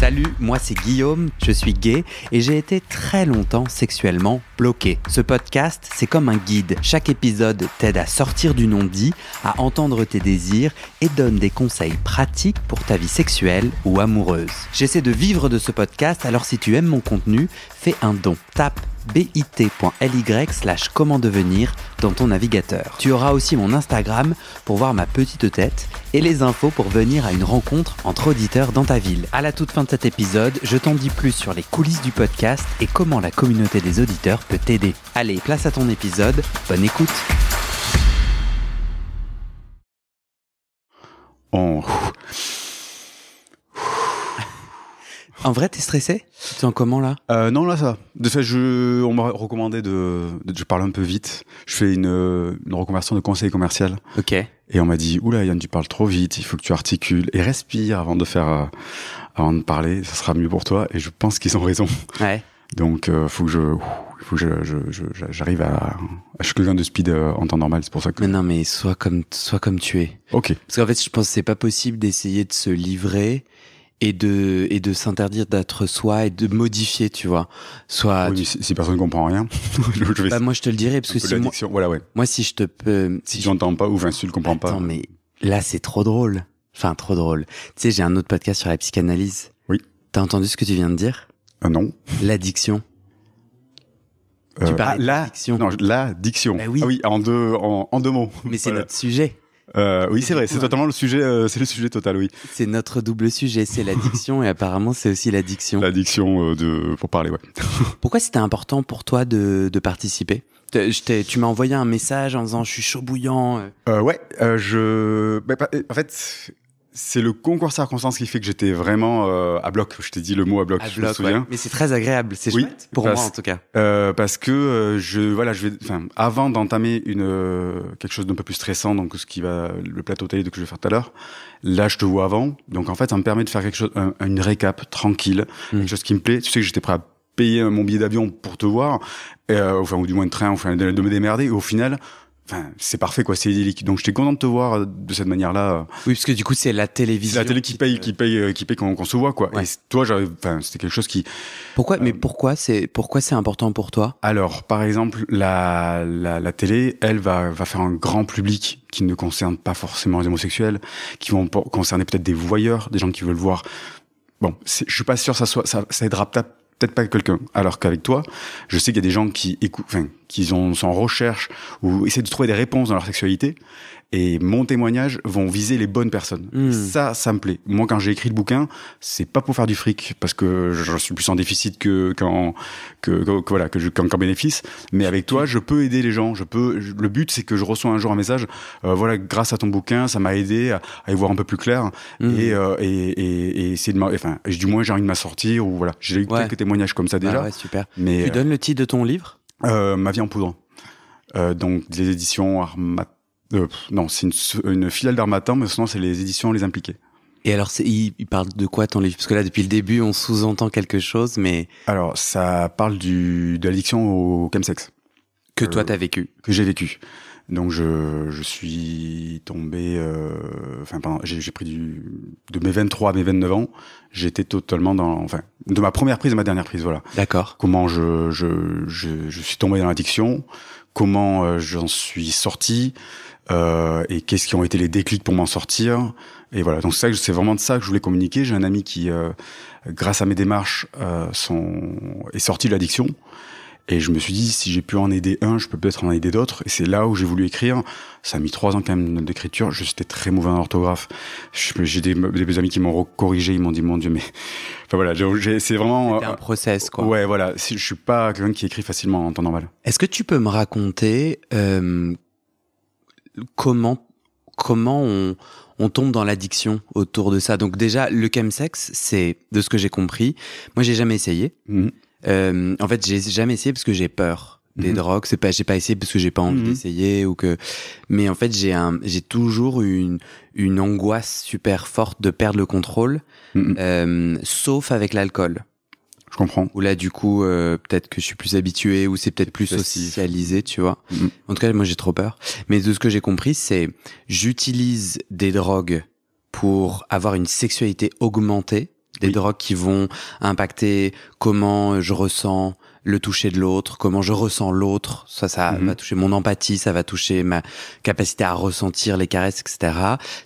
Salut, moi c'est Guillaume, je suis gay et j'ai été très longtemps sexuellement bloqué. Ce podcast, c'est comme un guide. Chaque épisode t'aide à sortir du non-dit, à entendre tes désirs et donne des conseils pratiques pour ta vie sexuelle ou amoureuse. J'essaie de vivre de ce podcast, alors si tu aimes mon contenu, fais un don. Tape bit.ly/comment devenir dans ton navigateur. Tu auras aussi mon Instagram pour voir ma petite tête et les infos pour venir à une rencontre entre auditeurs dans ta ville. À la toute fin de cet épisode, je t'en dis plus sur les coulisses du podcast et comment la communauté des auditeurs peut t'aider. Allez, place à ton épisode, bonne écoute. En vrai, t'es stressé ? Tu te sens comment là ? Non, là ça va. De fait, on m'a recommandé je parle un peu vite. Je fais une reconversion de conseiller commercial. Ok. Et on m'a dit, oula Yann, tu parles trop vite, il faut que tu articules et respire avant de parler, ça sera mieux pour toi. Et je pense qu'ils ont raison. Ouais. Donc, faut que j'arrive à... Je suis quelqu'un de speed en temps normal, c'est pour ça que... Mais non, mais sois comme tu es. Ok. Parce qu'en fait, je pense que c'est pas possible d'essayer de se livrer et de s'interdire d'être soi et de modifier, tu vois. Oui, si personne ne comprend rien, moi je te le dirais parce que si l'addiction. Voilà, ouais. Moi si je te peux, si j'entends pas ou si tu le comprends pas. Attends, mais là c'est trop drôle. Enfin trop drôle. Tu sais, j'ai un autre podcast sur la psychanalyse. Oui. T'as entendu ce que tu viens de dire ? Non. L'addiction. Tu parles d'addiction. Non, l'addiction. Bah oui. Ah oui, en deux mots. Mais c'est notre sujet. Oui, c'est vrai, c'est totalement le sujet, c'est le sujet total, oui. C'est notre double sujet, c'est l'addiction et apparemment c'est aussi l'addiction. L'addiction pour parler, ouais. Pourquoi c'était important pour toi de participer ? Tu m'as envoyé un message en disant je suis chaud bouillant. Ouais, en fait, c'est le concours circonstances qui fait que j'étais vraiment à bloc. Je t'ai dit le mot à bloc, je me souviens. Ouais. Mais c'est très agréable, c'est chouette pour moi en tout cas. Parce que avant d'entamer quelque chose d'un peu plus stressant, donc le plateau télé que je vais faire tout à l'heure, là je te vois avant. Donc en fait, ça me permet de faire quelque chose, une récap tranquille, quelque chose qui me plaît. Tu sais que j'étais prêt à payer mon billet d'avion pour te voir, ou du moins de train, de me démerder. Et au final, c'est parfait, quoi, c'est idyllique. Donc, j'étais content de te voir de cette manière-là. Oui, parce que du coup, c'est la télévision. C'est la télé qui paye qu'on se voit, quoi. Ouais. Et toi, c'était quelque chose qui... Pourquoi c'est important pour toi? Alors, par exemple, la télé, elle va faire un grand public qui ne concerne pas forcément les homosexuels, qui vont concerner peut-être des voyeurs, des gens qui veulent voir. Bon, je suis pas sûr ça aidera peut-être pas quelqu'un. Alors qu'avec toi, je sais qu'il y a des gens qui écoutent, sont en recherche ou essaient de trouver des réponses dans leur sexualité. Et mon témoignage vont viser les bonnes personnes. Ça me plaît. Moi, quand j'ai écrit le bouquin, c'est pas pour faire du fric, parce que je suis plus en déficit qu'en bénéfice. Mais avec toi, je peux aider les gens. Le but, c'est que je reçois un jour un message. Grâce à ton bouquin, ça m'a aidé à y voir un peu plus clair et essayer de du moins j'ai envie de m'assortir ou voilà. J'ai eu quelques témoignages comme ça déjà. Ouais, super. Mais tu donnes le titre de ton livre? Ma vie en poudre. Donc des éditions Armat. Non, c'est une filiale d'Harmattan, mais sinon c'est les éditions Les Impliqués. Et alors, il parle de quoi ton livre ? Parce que là, depuis le début, on sous-entend quelque chose, mais... Alors, ça parle de l'addiction au chemsex. Que toi, t'as vécu. Que j'ai vécu. Donc, je suis tombé... j'ai pris de mes 23 à mes 29 ans, j'étais totalement de ma première prise à ma dernière prise, voilà. D'accord. Comment je suis tombé dans l'addiction, comment j'en suis sorti... et qu'est-ce qui ont été les déclics pour m'en sortir, et voilà. Donc c'est vraiment de ça que je voulais communiquer. J'ai un ami qui grâce à mes démarches est sorti de l'addiction, et je me suis dit, si j'ai pu en aider un, je peux peut-être en aider d'autres. Et c'est là où j'ai voulu écrire. Ça a mis 3 ans quand même d'écriture. J'étais très mauvais en orthographe. J'ai des amis qui m'ont corrigé, ils m'ont dit, mon Dieu, mais voilà, c'est vraiment c'était un process, quoi. Ouais, voilà, je suis pas quelqu'un qui écrit facilement en temps normal. Est-ce que tu peux me raconter comment on tombe dans l'addiction autour de ça? Donc déjà, le chemsex, c'est, de ce que j'ai compris, moi j'ai jamais essayé. En fait, j'ai jamais essayé parce que j'ai peur des drogues. J'ai pas essayé parce que j'ai pas envie d'essayer mais en fait, j'ai toujours une angoisse super forte de perdre le contrôle, sauf avec l'alcool. Je comprends. Ou là, du coup, peut-être que je suis plus habitué, ou c'est peut-être plus socialisé, tu vois. En tout cas, moi, j'ai trop peur. Mais de ce que j'ai compris, c'est j'utilise des drogues pour avoir une sexualité augmentée, Des drogues qui vont impacter comment je ressens le toucher de l'autre, comment je ressens l'autre. Ça va toucher mon empathie, ça va toucher ma capacité à ressentir les caresses, etc.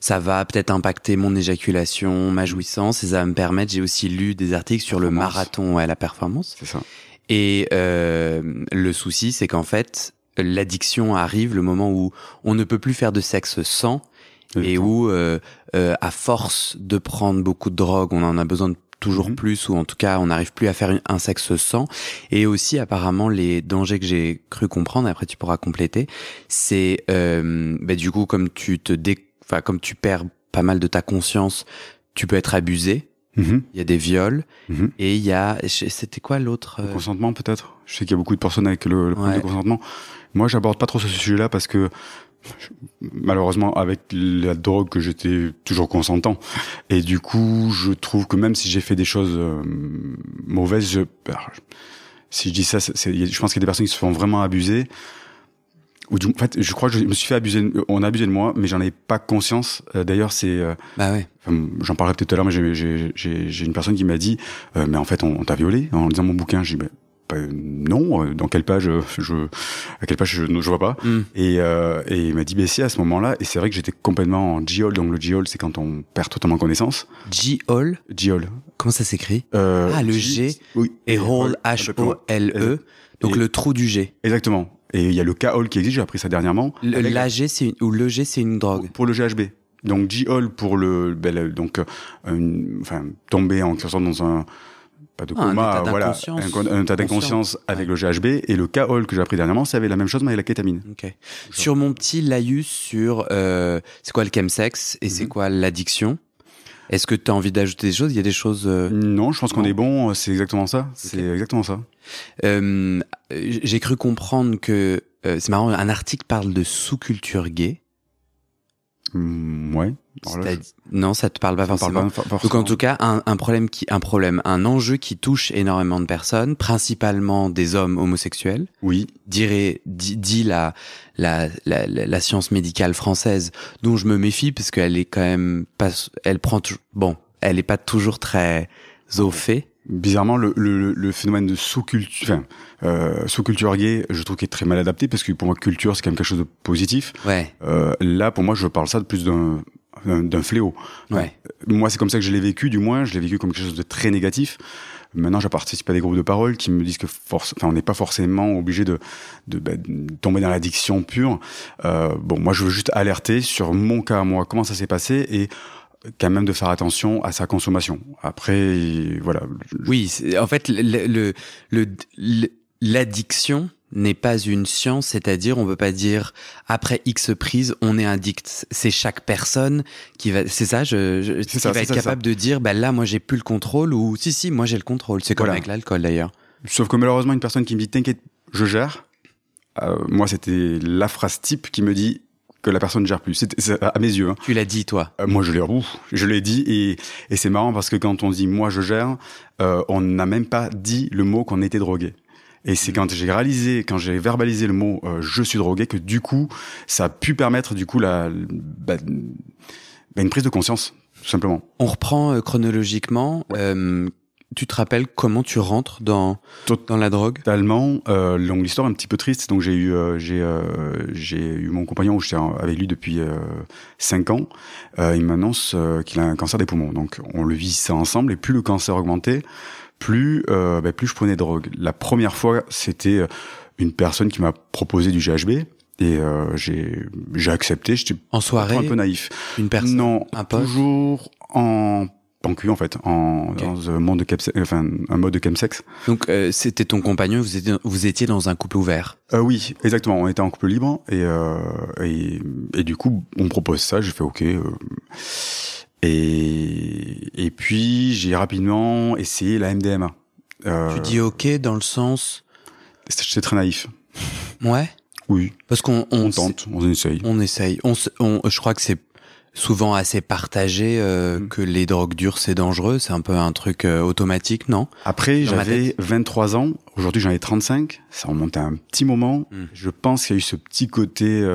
Ça va peut-être impacter mon éjaculation, ma jouissance, et ça va me permettre, j'ai aussi lu des articles sur le marathon et la performance. C'est ça. Et le souci, c'est qu'en fait, l'addiction arrive le moment où on ne peut plus faire de sexe sans, et où, à force de prendre beaucoup de drogue, on en a besoin de toujours plus, ou en tout cas on n'arrive plus à faire un sexe sans. Et aussi apparemment les dangers que j'ai cru comprendre, après tu pourras compléter, c'est du coup comme comme tu perds pas mal de ta conscience, tu peux être abusé. Il y a des viols et il y a, c'était quoi l'autre Le consentement peut-être. Je sais qu'il y a beaucoup de personnes avec le problème de consentement. Moi j'aborde pas trop ce sujet-là parce que malheureusement avec la drogue que j'étais toujours consentant, et du coup je trouve que même si j'ai fait des choses mauvaises, si je dis ça, je pense qu'il y a des personnes qui se font vraiment abuser, en fait je crois que je me suis fait abuser, on a abusé de moi mais j'en avais pas conscience. D'ailleurs c'est j'en parlerai peut-être tout à l'heure, mais j'ai une personne qui m'a dit mais en fait on t'a violé en lisant mon bouquin. J'ai dit non, dans quelle page je vois pas. Et il m'a dit si, à ce moment-là. Et c'est vrai que j'étais complètement en G-hole. Donc le G-hole, c'est quand on perd totalement connaissance. G-hole. Comment ça s'écrit? Le G. Oui. Et hole, H-O-L-E. Donc le trou du G. Exactement. Et il y a le K-hole qui existe. J'ai appris ça dernièrement. L'AG, le G, c'est une drogue. Pour le GHB. Donc G-hole pour tomber en quelque sorte dans un pas de coma, un état d'inconscience avec le GHB. Et le K-hole que j'ai appris dernièrement, c'est avec la même chose mais avec la kétamine. Okay. Sur mon petit laïus sur c'est quoi le chemsex et c'est quoi l'addiction, est-ce que tu as envie d'ajouter des choses? Il y a des choses Non, je pense qu'on est bon, c'est exactement ça. C'est exactement ça. J'ai cru comprendre que c'est marrant, un article parle de sous-culture gay. Ouais. Non, ça te parle pas forcément. Donc en tout cas, un enjeu qui touche énormément de personnes, principalement des hommes homosexuels. Oui. Dit la science médicale française, dont je me méfie parce qu'elle est quand même pas, elle est pas toujours très au fait. Bizarrement, le phénomène de sous-culture gay, je trouve qu'il est très mal adapté parce que pour moi, culture, c'est quand même quelque chose de positif. Ouais. Là, pour moi, je parle ça de plus d'un fléau. Ouais. Moi, c'est comme ça que je l'ai vécu, du moins. Je l'ai vécu comme quelque chose de très négatif. Maintenant, je participe à des groupes de parole qui me disent que on n'est pas forcément obligé de tomber dans l'addiction pure. Moi, je veux juste alerter sur mon cas à moi, comment ça s'est passé et quand même de faire attention à sa consommation. Après, voilà. Oui, en fait, l'addiction n'est pas une science, c'est-à-dire on peut pas dire après X prise on est addict. C'est chaque personne qui va, c'est ça, qui va être capable de dire là moi j'ai plus le contrôle ou si moi j'ai le contrôle. C'est comme avec l'alcool d'ailleurs. Sauf que malheureusement une personne qui me dit t'inquiète, je gère. Moi c'était la phrase type qui me dit que la personne ne gère plus. C'est à mes yeux. Hein. Tu l'as dit, toi. Moi, je l'ai dit et c'est marrant parce que quand on dit moi je gère, on n'a même pas dit le mot qu'on était drogué. Et c'est quand j'ai verbalisé le mot je suis drogué que du coup ça a pu permettre du coup une prise de conscience tout simplement. On reprend chronologiquement. Tu te rappelles comment tu rentres dans la drogue? Totalement. Longue histoire un petit peu triste. Donc j'ai eu mon compagnon où j'étais avec lui depuis 5 ans. Il m'annonce qu'il a un cancer des poumons. Donc on le vit ça ensemble. Et plus le cancer augmentait, plus je prenais de drogue. La première fois, c'était une personne qui m'a proposé du GHB. Et j'ai accepté. J'étais en soirée, un peu naïf. Une personne, non, un pote, toujours en cul en fait, dans un monde un mode de chemsex. Donc c'était ton compagnon, vous étiez dans un couple ouvert. Oui, exactement. On était en couple libre et du coup on me propose ça. J'ai fait ok. Et puis j'ai rapidement essayé la MDMA. Tu dis ok dans le sens. J'étais très naïf. Ouais. Oui. Parce qu'on tente, on essaye. On essaye. Je crois que c'est souvent assez partagé que les drogues dures c'est dangereux, c'est un peu un truc automatique, non? Après, j'avais 23 ans. Aujourd'hui, j'en ai 35. Ça remonte à un petit moment. Je pense qu'il y a eu ce petit côté,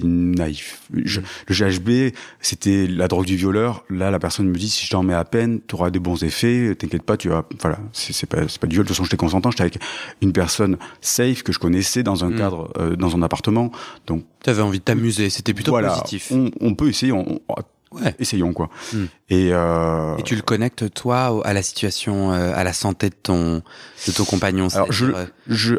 naïf. Le GHB, c'était la drogue du violeur. Là, la personne me dit, si je t'en mets à peine, tu auras des bons effets. T'inquiète pas, tu vas, voilà. C'est pas du viol. De toute façon, j'étais consentant. J'étais avec une personne safe que je connaissais dans un cadre, dans un appartement. Donc, t'avais envie de t'amuser. C'était plutôt positif. On peut essayer. Essayons, quoi. Et tu le connectes, toi, à la situation, à la santé de ton compagnon. Alors,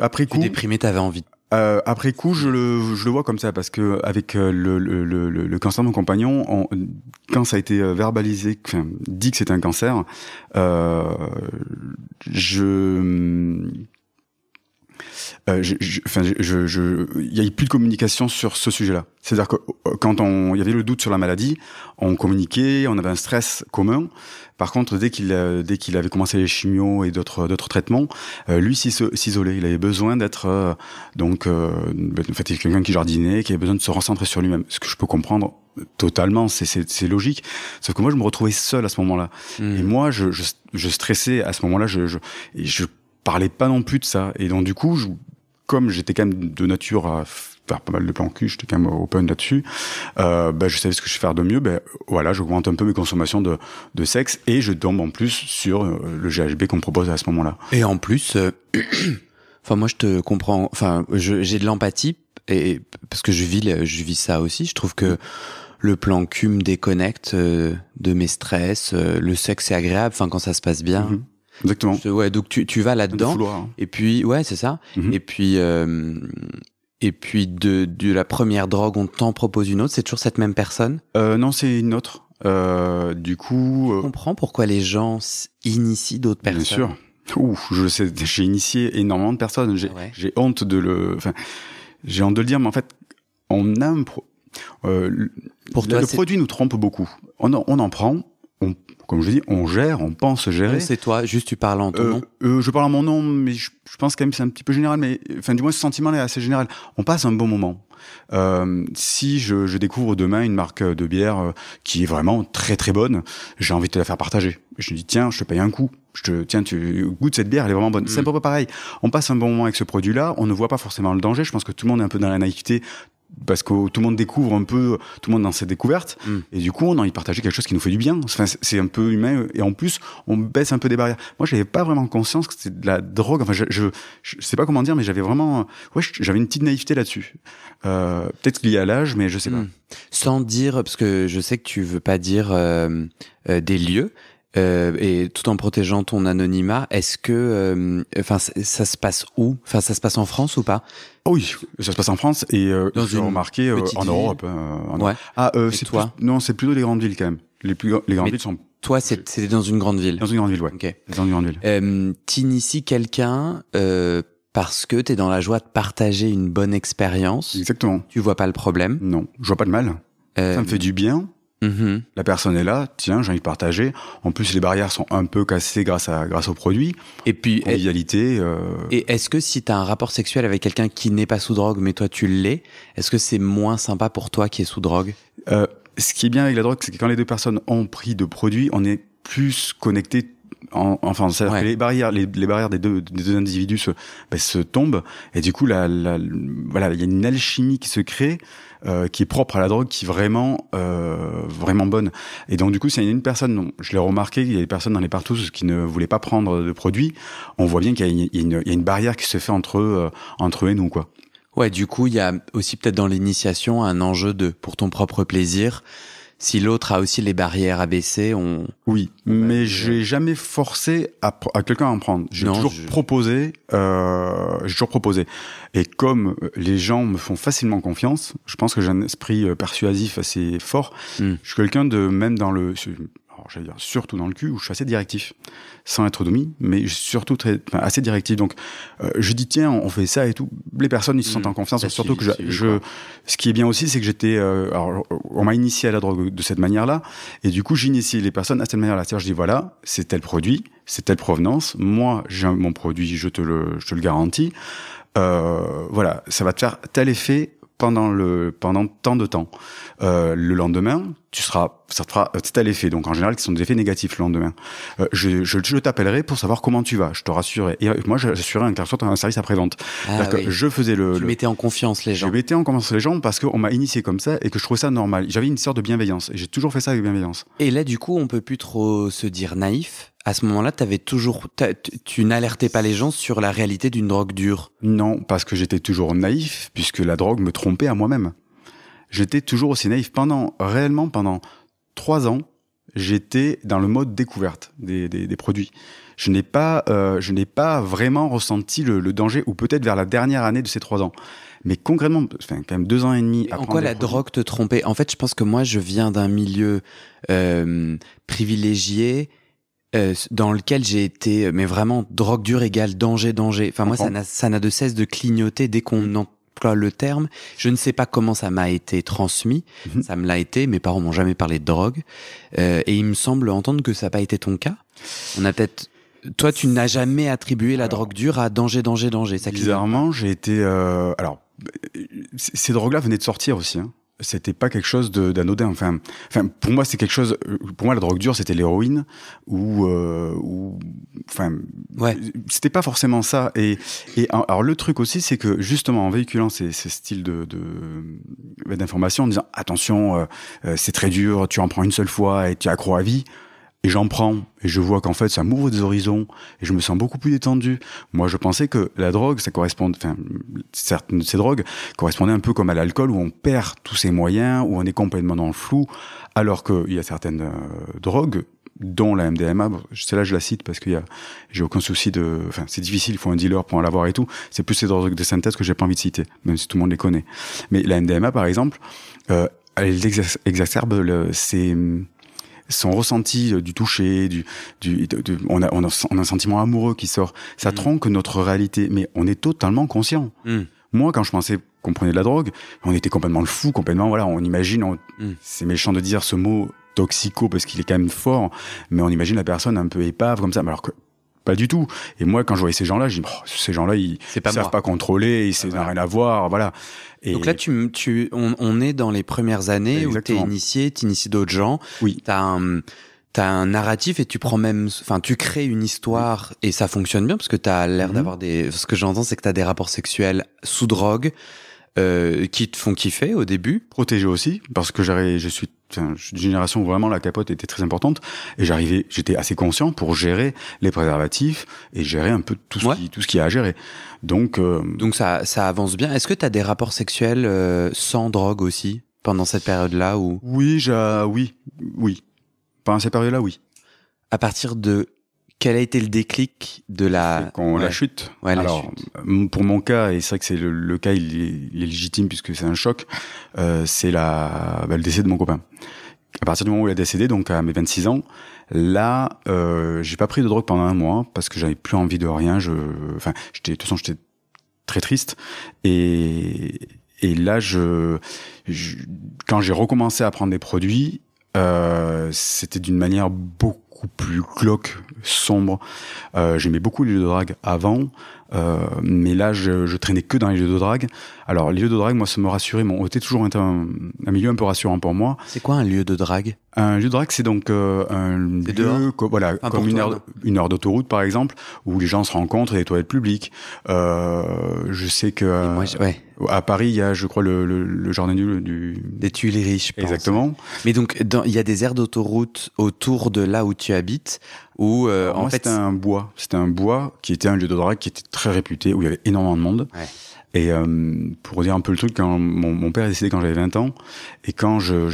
après coup, déprimé, t'avais envie. Après coup, je le vois comme ça, parce que avec le cancer de mon compagnon, quand ça a été verbalisé, dit que c'était un cancer, il y a eu plus de communication sur ce sujet-là. C'est-à-dire que quand il y avait le doute sur la maladie, on communiquait, on avait un stress commun. Par contre, dès qu'il avait commencé les chimios et d'autres traitements, lui s'isolait. Il avait besoin d'être en fait, quelqu'un qui jardinait, qui avait besoin de se recentrer sur lui-même. Ce que je peux comprendre totalement, c'est logique. Sauf que moi, je me retrouvais seul à ce moment-là. Et moi, je stressais à ce moment-là. Je parlais pas non plus de ça. Et donc, du coup, comme j'étais quand même de nature à faire pas mal de plans cul, j'étais quand même open là-dessus, je savais ce que je vais faire de mieux. J'augmente un peu mes consommations de sexe et je tombe en plus sur le GHB qu'on me propose à ce moment-là. Et en plus, moi je te comprends, j'ai de l'empathie, et parce que je vis ça aussi. Je trouve que le plan cul me déconnecte de mes stress. Le sexe, c'est agréable, quand ça se passe bien. Exactement. Donc tu vas là-dedans. Et puis, c'est ça. Et puis de la première drogue, on t'en propose une autre. C'est toujours cette même personne? Non, c'est une autre. Du coup, tu comprends pourquoi les gens initient d'autres personnes? Bien sûr. Je le sais. J'ai initié énormément de personnes. J'ai honte de le dire, mais en fait, on a pour toi, le produit nous trompe beaucoup. On en prend. Comme je dis, on gère, on pense gérer. C'est toi, juste tu parles en ton nom. Je parle en mon nom, mais je pense quand même que c'est un petit peu général, mais du moins ce sentiment-là est assez général. On passe un bon moment. Si je découvre demain une marque de bière qui est vraiment très très bonne, j'ai envie de te la faire partager. Je me dis, tiens, je te paye un coup. Tu goûtes cette bière, elle est vraiment bonne. C'est un peu pareil. On passe un bon moment avec ce produit-là, on ne voit pas forcément le danger. Je pense que tout le monde est un peu dans la naïveté, parce que tout le monde découvre un peu, tout le monde dans ses découvertes, et du coup on a envie de partager quelque chose qui nous fait du bien. C'est un peu humain, et en plus on baisse un peu des barrières. Moi j'avais pas vraiment conscience que c'était de la drogue. Je sais pas comment dire, mais j'avais vraiment, j'avais une petite naïveté là-dessus. Peut-être lié à l'âge, mais je sais pas. Sans dire, parce que je sais que tu veux pas dire des lieux. Et tout en protégeant ton anonymat, est-ce que, ça se passe où? Ça se passe en France ou pas? Oui, ça se passe en France et j'ai remarqué en Europe. C'est toi? Non, c'est plutôt les grandes villes quand même. Les grandes villes sont. Toi, c'était dans une grande ville. Dans une grande ville, ouais. Ok. Dans une grande ville. T'inities quelqu'un parce que t'es dans la joie de partager une bonne expérience. Exactement. Tu vois pas le problème? Non, je vois pas le mal. Ça me fait du bien. La personne est là, tiens, j'ai envie de partager. En plus, les barrières sont un peu cassées grâce au produit. Et puis, convivialité. Et est-ce que si t'as un rapport sexuel avec quelqu'un qui n'est pas sous drogue, mais toi tu l'es, est-ce que c'est moins sympa pour toi qui est sous drogue? Ce qui est bien avec la drogue, c'est que quand les deux personnes ont pris de produits, on est plus connectés. C'est-à-dire que les barrières des deux individus se tombent, et du coup, il y a une alchimie qui se crée. Qui est propre à la drogue, qui est vraiment bonne. Et donc du coup, s'il y a une personne, je l'ai remarqué, il y a des personnes dans les partous qui ne voulaient pas prendre de produits, on voit bien qu'il y a une barrière qui se fait entre eux et nous, quoi. Ouais, du coup, il y a aussi peut-être dans l'initiation un enjeu pour ton propre plaisir. Si l'autre a aussi les barrières à baisser, Oui, mais j'ai jamais forcé à quelqu'un à en prendre. J'ai toujours proposé. Et comme les gens me font facilement confiance, je pense que j'ai un esprit persuasif assez fort. Je suis quelqu'un même dans le... j'allais dire surtout dans le cul, où je suis assez directif, sans être domi, mais surtout assez directif. Donc, je dis tiens, on fait ça et tout. Les personnes, ils se sentent en confiance. Surtout que ce qui est bien aussi, c'est que j'étais, on m'a initié à la drogue de cette manière-là, et du coup, j'initie les personnes à cette manière-là. C'est-à-dire, je dis voilà, c'est tel produit, c'est telle provenance. Moi, j'ai mon produit, je te le garantis. Ça va te faire tel effet pendant tant de temps. Le lendemain, ça te fera tel effet. Donc en général, qui sont des effets négatifs le lendemain. Je t'appellerai pour savoir comment tu vas. Je te rassurerai. Et moi, j'assurais en quelque sorte un service après-vente. Oui. Je faisais Tu mettais en confiance les gens. Je mettais en confiance les gens parce qu'on m'a initié comme ça et que je trouvais ça normal. J'avais une sorte de bienveillance et j'ai toujours fait ça avec bienveillance. Et là, du coup, on peut plus trop se dire naïf. À ce moment-là, tu n'alertais pas les gens sur la réalité d'une drogue dure. Non, parce que j'étais toujours naïf, puisque la drogue me trompait à moi-même. J'étais toujours aussi naïf. Pendant 3 ans, j'étais dans le mode découverte des produits. Je n'ai pas vraiment ressenti le danger, ou peut-être vers la dernière année de ces 3 ans. Mais concrètement, quand même 2 ans et demi. En quoi la drogue te trompait ? En fait, je pense que moi, je viens d'un milieu privilégié, dans lequel j'ai été, mais vraiment, drogue dure égale danger. Enfin, moi, ça n'a de cesse de clignoter dès qu'on emploie le terme. Je ne sais pas comment ça m'a été transmis. Ça me l'a été. Mes parents m'ont jamais parlé de drogue. Et il me semble entendre que ça n'a pas été ton cas. Toi, tu n'as jamais attribué la drogue dure à danger. Ça bizarrement, j'ai été, ces drogues-là venaient de sortir aussi, hein. C'était pas quelque chose d'anodin. Enfin, pour moi, c'est quelque chose. Pour moi, la drogue dure, c'était l'héroïne c'était pas forcément ça. Alors le truc aussi, c'est que justement en véhiculant ces styles d'information, en disant attention, c'est très dur, tu en prends une seule fois et tu es accro à vie. Et j'en prends, et je vois qu'en fait, ça m'ouvre des horizons, et je me sens beaucoup plus détendu. Moi, je pensais que la drogue, certaines de ces drogues correspondaient un peu comme à l'alcool, où on perd tous ses moyens, où on est complètement dans le flou, alors qu'il y a certaines drogues, dont la MDMA, celle-là, je la cite parce que j'ai aucun souci c'est difficile, il faut un dealer pour en l'avoir et tout. C'est plus ces drogues de synthèse que j'ai pas envie de citer, même si tout le monde les connaît. Mais la MDMA, par exemple, elle exacerbe son ressenti du toucher, on a un sentiment amoureux qui sort. Ça tronque notre réalité, mais on est totalement conscient. Moi, quand je pensais qu'on prenait de la drogue, on était complètement le fou, on imagine, c'est méchant de dire ce mot toxico parce qu'il est quand même fort, mais on imagine la personne un peu épave comme ça, alors que pas du tout. Et moi, quand je voyais ces gens-là, je dis, ces gens-là, ils savent pas contrôler, ils n'ont rien à voir, voilà. Et donc là, on est dans les premières années. Exactement. Où t'inities d'autres gens. Oui. T'as un narratif et tu crées une histoire et ça fonctionne bien parce que t'as l'air d'avoir ce que j'entends, c'est que t'as des rapports sexuels sous drogue, qui te font kiffer au début. Protégé aussi, parce que je suis d'une génération où vraiment la capote était très importante et j'étais assez conscient pour gérer les préservatifs et gérer un peu tout ce qu'il y a à gérer. Donc ça avance bien. Est-ce que tu as des rapports sexuels sans drogue aussi pendant cette période-là ou... Oui. Pendant cette période-là, oui. À partir de quel a été le déclic de la chute? Ouais, alors, pour mon cas, et c'est vrai que c'est le cas, il est légitime puisque c'est un choc, c'est le décès de mon copain. À partir du moment où il a décédé, donc à mes 26 ans, là, j'ai pas pris de drogue pendant 1 mois parce que j'avais plus envie de rien. De toute façon, j'étais très triste. Et là, quand j'ai recommencé à prendre des produits, c'était d'une manière beaucoup plus glauque, sombre. J'aimais beaucoup les lieux de drague avant, mais là je traînais que dans les lieux de drague. Alors les lieux de drague, moi, ça me rassurait, été toujours un milieu un peu rassurant pour moi. C'est quoi un lieu de drague? Un lieu de drague, c'est donc un lieu comme une heure d'autoroute par exemple, où les gens se rencontrent et les toilettes publiques. Je sais que à Paris, il y a, je crois, le jardin des Tuileries, je pense. Exactement. Mais donc, il y a des aires d'autoroute autour de là où tu habites, où en fait, c'était un bois qui était un lieu de drague qui était très réputé, où il y avait énormément de monde. Ouais. Et pour dire un peu le truc, quand mon père est décédé quand j'avais 20 ans, et quand je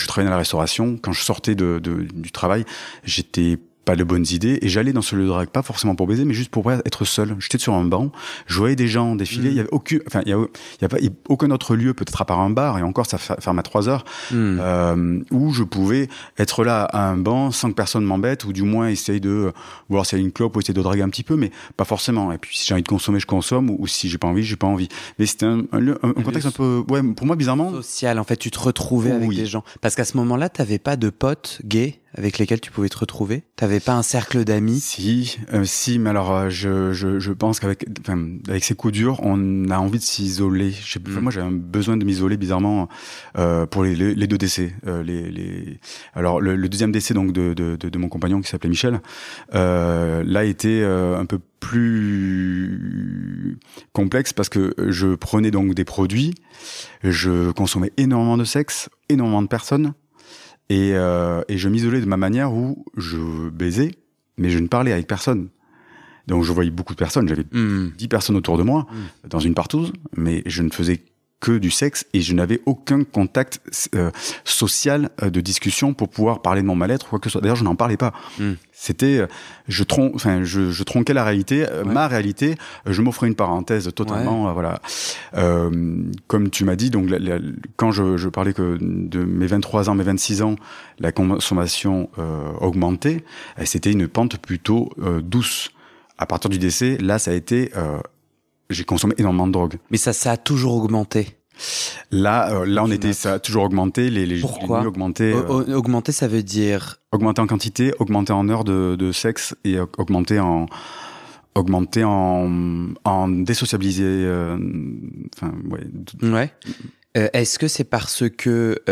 travaillais dans la restauration, quand je sortais du travail, j'étais pas de bonnes idées et j'allais dans ce lieu de drague, pas forcément pour baiser, mais juste pour être seul. J'étais sur un banc, je voyais des gens défiler, il y avait aucun autre lieu, peut-être à part un bar, et encore ça ferme à 3 heures, où je pouvais être là à un banc sans que personne m'embête, ou du moins essayer de voir s'il y a une clope ou essayer de draguer un petit peu, mais pas forcément. Et puis si j'ai envie de consommer, je consomme, ou si j'ai pas envie, j'ai pas envie. Mais c'était un contexte un peu, pour moi bizarrement social. En fait, tu te retrouvais avec des gens, parce qu'à ce moment-là, t'avais pas de potes gays. avec lesquels tu pouvais te retrouver? T'avais pas un cercle d'amis? Si, mais alors je pense qu'avec ces coups durs, on a envie de s'isoler. Moi, j'ai un besoin de m'isoler bizarrement pour les deux décès. Alors le deuxième décès donc de mon compagnon qui s'appelait Michel, là était un peu plus complexe parce que je prenais donc des produits, je consommais énormément de sexe, énormément de personnes. Et je m'isolais de ma manière où je baisais, mais je ne parlais avec personne. Donc je voyais beaucoup de personnes, j'avais 10 personnes autour de moi, dans une partouze, mais je ne faisais que du sexe et je n'avais aucun contact social de discussion pour pouvoir parler de mon mal-être ou quoi que ce soit. D'ailleurs, je n'en parlais pas. C'était, je tronquais la réalité, ma réalité. Je m'offrais une parenthèse totalement, voilà. Comme tu m'as dit, donc quand je parlais que de mes 23 ans, mes 26 ans, la consommation augmentait. C'était une pente plutôt douce. À partir du décès, là, ça a été j'ai consommé énormément de drogue. Mais ça a toujours augmenté. Là, ça a toujours augmenté. Les Pourquoi nuits augmentaient. Augmenter, ça veut dire augmenter en quantité, augmenter en heures de sexe et augmenter en désociabiliser. Ouais. Est-ce que c'est parce que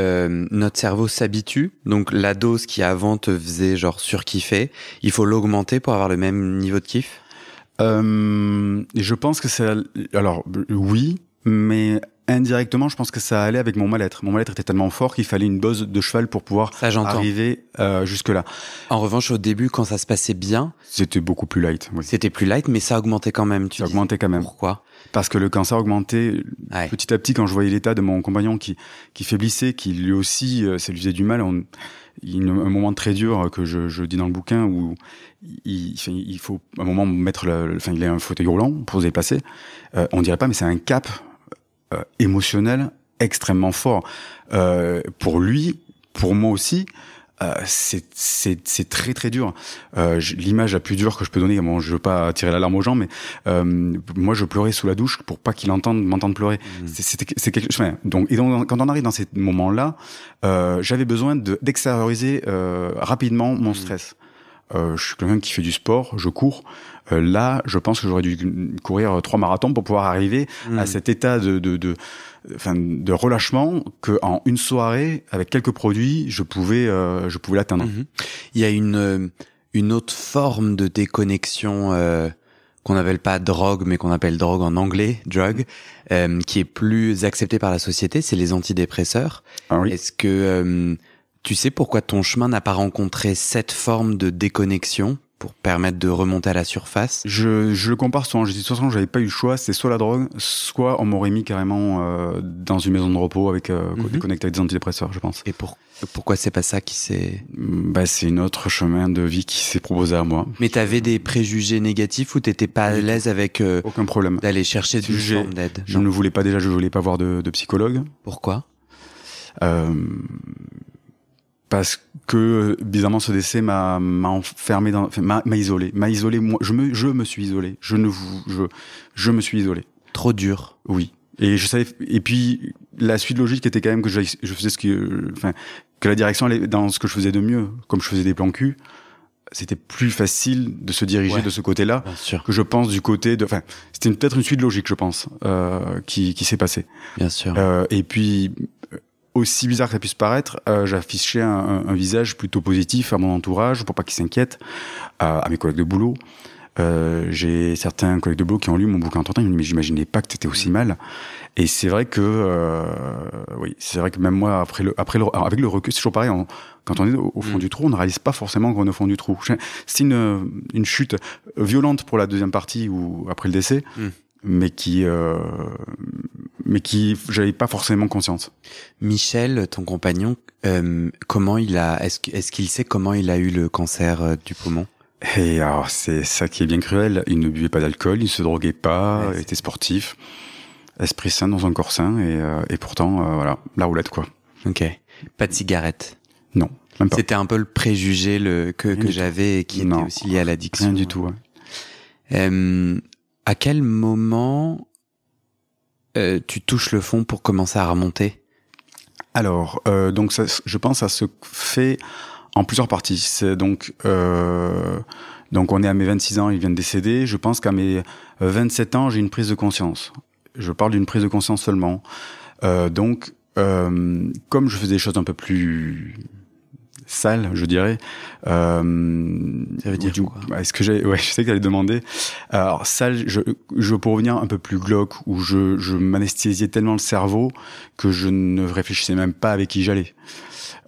notre cerveau s'habitue, donc la dose qui avant te faisait genre surkiffer, il faut l'augmenter pour avoir le même niveau de kiff? Je pense que ça. Alors oui, mais indirectement, je pense que ça allait avec mon mal-être. Mon mal-être était tellement fort qu'il fallait une dose de cheval pour pouvoir arriver jusque-là. En revanche, au début, quand ça se passait bien, c'était beaucoup plus light. Oui. C'était plus light, mais ça augmentait quand même. Ça augmentait quand même. Pourquoi? Parce que le cancer augmentait petit à petit quand je voyais l'état de mon compagnon qui faiblissait, qui lui aussi, ça lui faisait du mal. Il y a un moment très dur que je dis dans le bouquin où il faut à un moment mettre il a un fauteuil roulant pour se déplacer. On dirait pas, mais c'est un cap émotionnel extrêmement fort pour lui, pour moi aussi. C'est très très dur. L'image la plus dure que je peux donner, bon, je veux pas tirer la larme aux gens, mais moi je pleurais sous la douche pour pas qu'il m'entende pleurer. C'est quelque chose. Donc quand on arrive dans ces moments-là, j'avais besoin d'extérioriser rapidement mon stress. Je suis quelqu'un qui fait du sport, je cours. Là, je pense que j'aurais dû courir 3 marathons pour pouvoir arriver à cet état de relâchement que en une soirée, avec quelques produits, je pouvais l'atteindre. Il y a une autre forme de déconnexion qu'on n'appelle pas drogue, mais qu'on appelle drogue en anglais, drug, qui est plus acceptée par la société, c'est les antidépresseurs. Ah oui. Est-ce que tu sais pourquoi ton chemin n'a pas rencontré cette forme de déconnexion pour permettre de remonter à la surface? Je le compare souvent. Je dis de toute façon, j'avais pas eu le choix. C'est soit la drogue, soit on m'aurait mis carrément dans une maison de repos avec déconnecté avec des antidépresseurs, je pense. Et pourquoi c'est pas ça qui s'est... C'est une autre chemin de vie qui s'est proposé à moi. Mais t'avais des préjugés négatifs ou t'étais pas à l'aise avec aucun problème d'aller chercher une forme d'aide? Je ne voulais pas voir de psychologue. Pourquoi? Parce que bizarrement ce décès m'a enfermé m'a isolé. Moi, je me suis isolé. Je me suis isolé. Trop dur. Oui. Et je savais. Et puis la suite logique était quand même que je faisais que la direction allait dans ce que je faisais de mieux. Comme je faisais des plans cul, c'était plus facile de se diriger de ce côté-là que je pense du côté de. C'était peut-être une suite logique, je pense, qui s'est passée. Bien sûr. Et puis. Aussi bizarre que ça puisse paraître, j'affichais un visage plutôt positif à mon entourage pour pas qu'ils s'inquiètent, à mes collègues de boulot. J'ai certains collègues de boulot qui ont lu mon bouquin entre-temps, ils m'ont dit mais j'imaginais pas que t'étais aussi mal. Et c'est vrai que c'est vrai que même moi avec le recul, c'est toujours pareil. Quand on est au fond du trou, on ne réalise pas forcément qu'on est au fond du trou. C'est une chute violente pour la deuxième partie ou après le décès. Mais qui j'avais pas forcément conscience. Michel, ton compagnon, comment est-ce qu'il sait comment il a eu le cancer du poumon? Et alors, c'est ça qui est bien cruel. Il ne buvait pas d'alcool, il se droguait pas, il était sportif, esprit sain dans un corps sain, et pourtant, voilà, la roulette, quoi. Ok. Pas de cigarette? Non, même pas. C'était un peu le préjugé que j'avais et qui était aussi lié à l'addiction. Rien du tout, ouais. À quel moment tu touches le fond pour commencer à remonter? Alors, donc ça, je pense, ça se fait En plusieurs parties. C'est donc on est à mes 26 ans, il vient de décéder. Je pense qu'à mes 27 ans, j'ai une prise de conscience. Je parle d'une prise de conscience seulement. Comme je faisais des choses un peu plus sales, je dirais. Ça veut dire quoi? Est-ce que je sais que t'allais demander. Alors sale, pour revenir un peu plus glauque, où je m'anesthésiais tellement le cerveau que je ne réfléchissais même pas avec qui j'allais.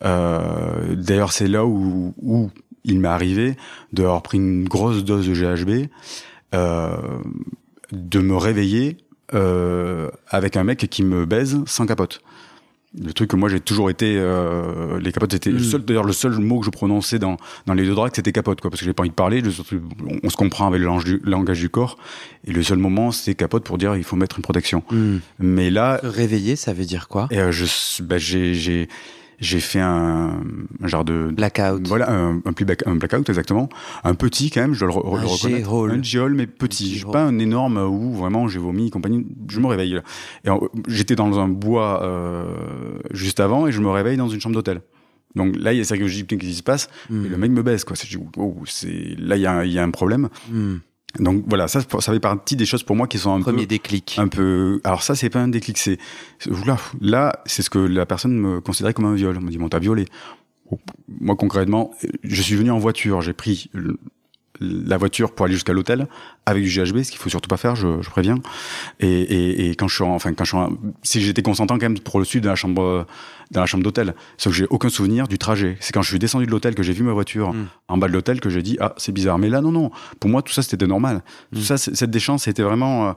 D'ailleurs, c'est là où il m'est arrivé d'avoir pris une grosse dose de GHB, de me réveiller avec un mec qui me baise sans capote. Le truc que moi j'ai toujours été, les capotes c'était le seul mot que je prononçais dans les deux drags, c'était capote, quoi, parce que j'ai pas envie de parler. On se comprend avec le langage du corps, et le seul moment c'est capote pour dire il faut mettre une protection. Mais là, réveiller, ça veut dire quoi? Et j'ai fait un genre de blackout. Voilà, un blackout exactement. Un petit quand même, je dois le reconnaître. Un G-hole, mais petit. Pas un énorme où vraiment j'ai vomi et compagnie. Je me réveille. Et j'étais dans un bois juste avant et je me réveille dans une chambre d'hôtel. Donc là, il y a ça que je dis qu'est-ce qui se passe. Et le mec me baise, quoi. Là, il y a un problème. Donc voilà, ça fait partie des choses pour moi qui sont premier déclic. Un peu. Alors ça, c'est pas un déclic, là, c'est ce que la personne me considérait comme un viol. On me dit bon, t'as violé. Moi concrètement, je suis venu en voiture, j'ai pris la voiture pour aller jusqu'à l'hôtel avec du GHB, ce qu'il faut surtout pas faire, je préviens. Et quand si j'étais consentant quand même pour le suivre dans la chambre d'hôtel, sauf que j'ai aucun souvenir du trajet. C'est quand je suis descendu de l'hôtel que j'ai vu ma voiture en bas de l'hôtel que j'ai dit c'est bizarre. Mais là non, pour moi tout ça c'était normal. Tout ça, cette déchéance était vraiment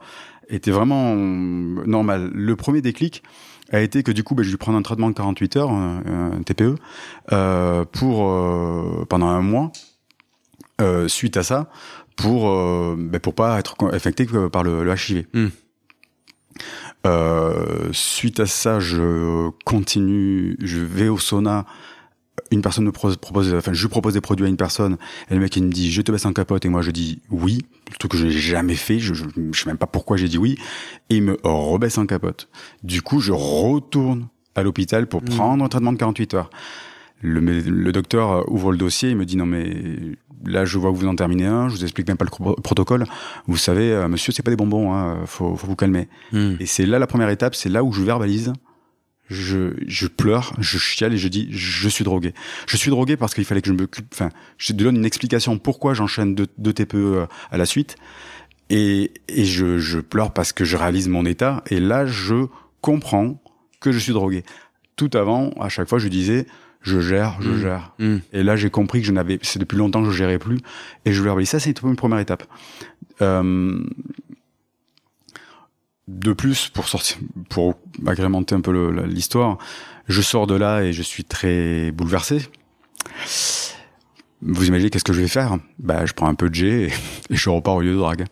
normal. Le premier déclic a été que du coup j'ai dû prendre un traitement de 48 heures, un TPE, pendant un mois. Suite à ça, pour pas être infecté par le HIV. Suite à ça, je vais au sauna. Une personne me propose, je propose des produits à une personne, et le mec il me dit je te baisse en capote, et moi je dis oui, le truc que je n'ai jamais fait, je sais même pas pourquoi j'ai dit oui, et il me rebaisse en capote. Du coup, je retourne à l'hôpital pour prendre un traitement de 48 heures. Le docteur ouvre le dossier, il me dit non mais là je vois que vous en terminez un, je vous explique même pas le protocole. Vous savez, monsieur, c'est pas des bonbons, hein, faut vous calmer. Et c'est là la première étape, c'est là où je verbalise. Je pleure, je chiale et je dis je suis drogué. Je suis drogué parce qu'il fallait que je donne une explication pourquoi j'enchaîne deux TPE à la suite. Et je pleure parce que je réalise mon état. Et là je comprends que je suis drogué. Tout avant, à chaque fois je disais je gère. Et là, j'ai compris que c'est depuis longtemps que je gérais plus. Et je leur ai dit, ça, c'est une première étape. De plus, pour agrémenter un peu l'histoire, je sors de là et je suis très bouleversé. Vous imaginez qu'est-ce que je vais faire? Je prends un peu de G et je repars au lieu de drague.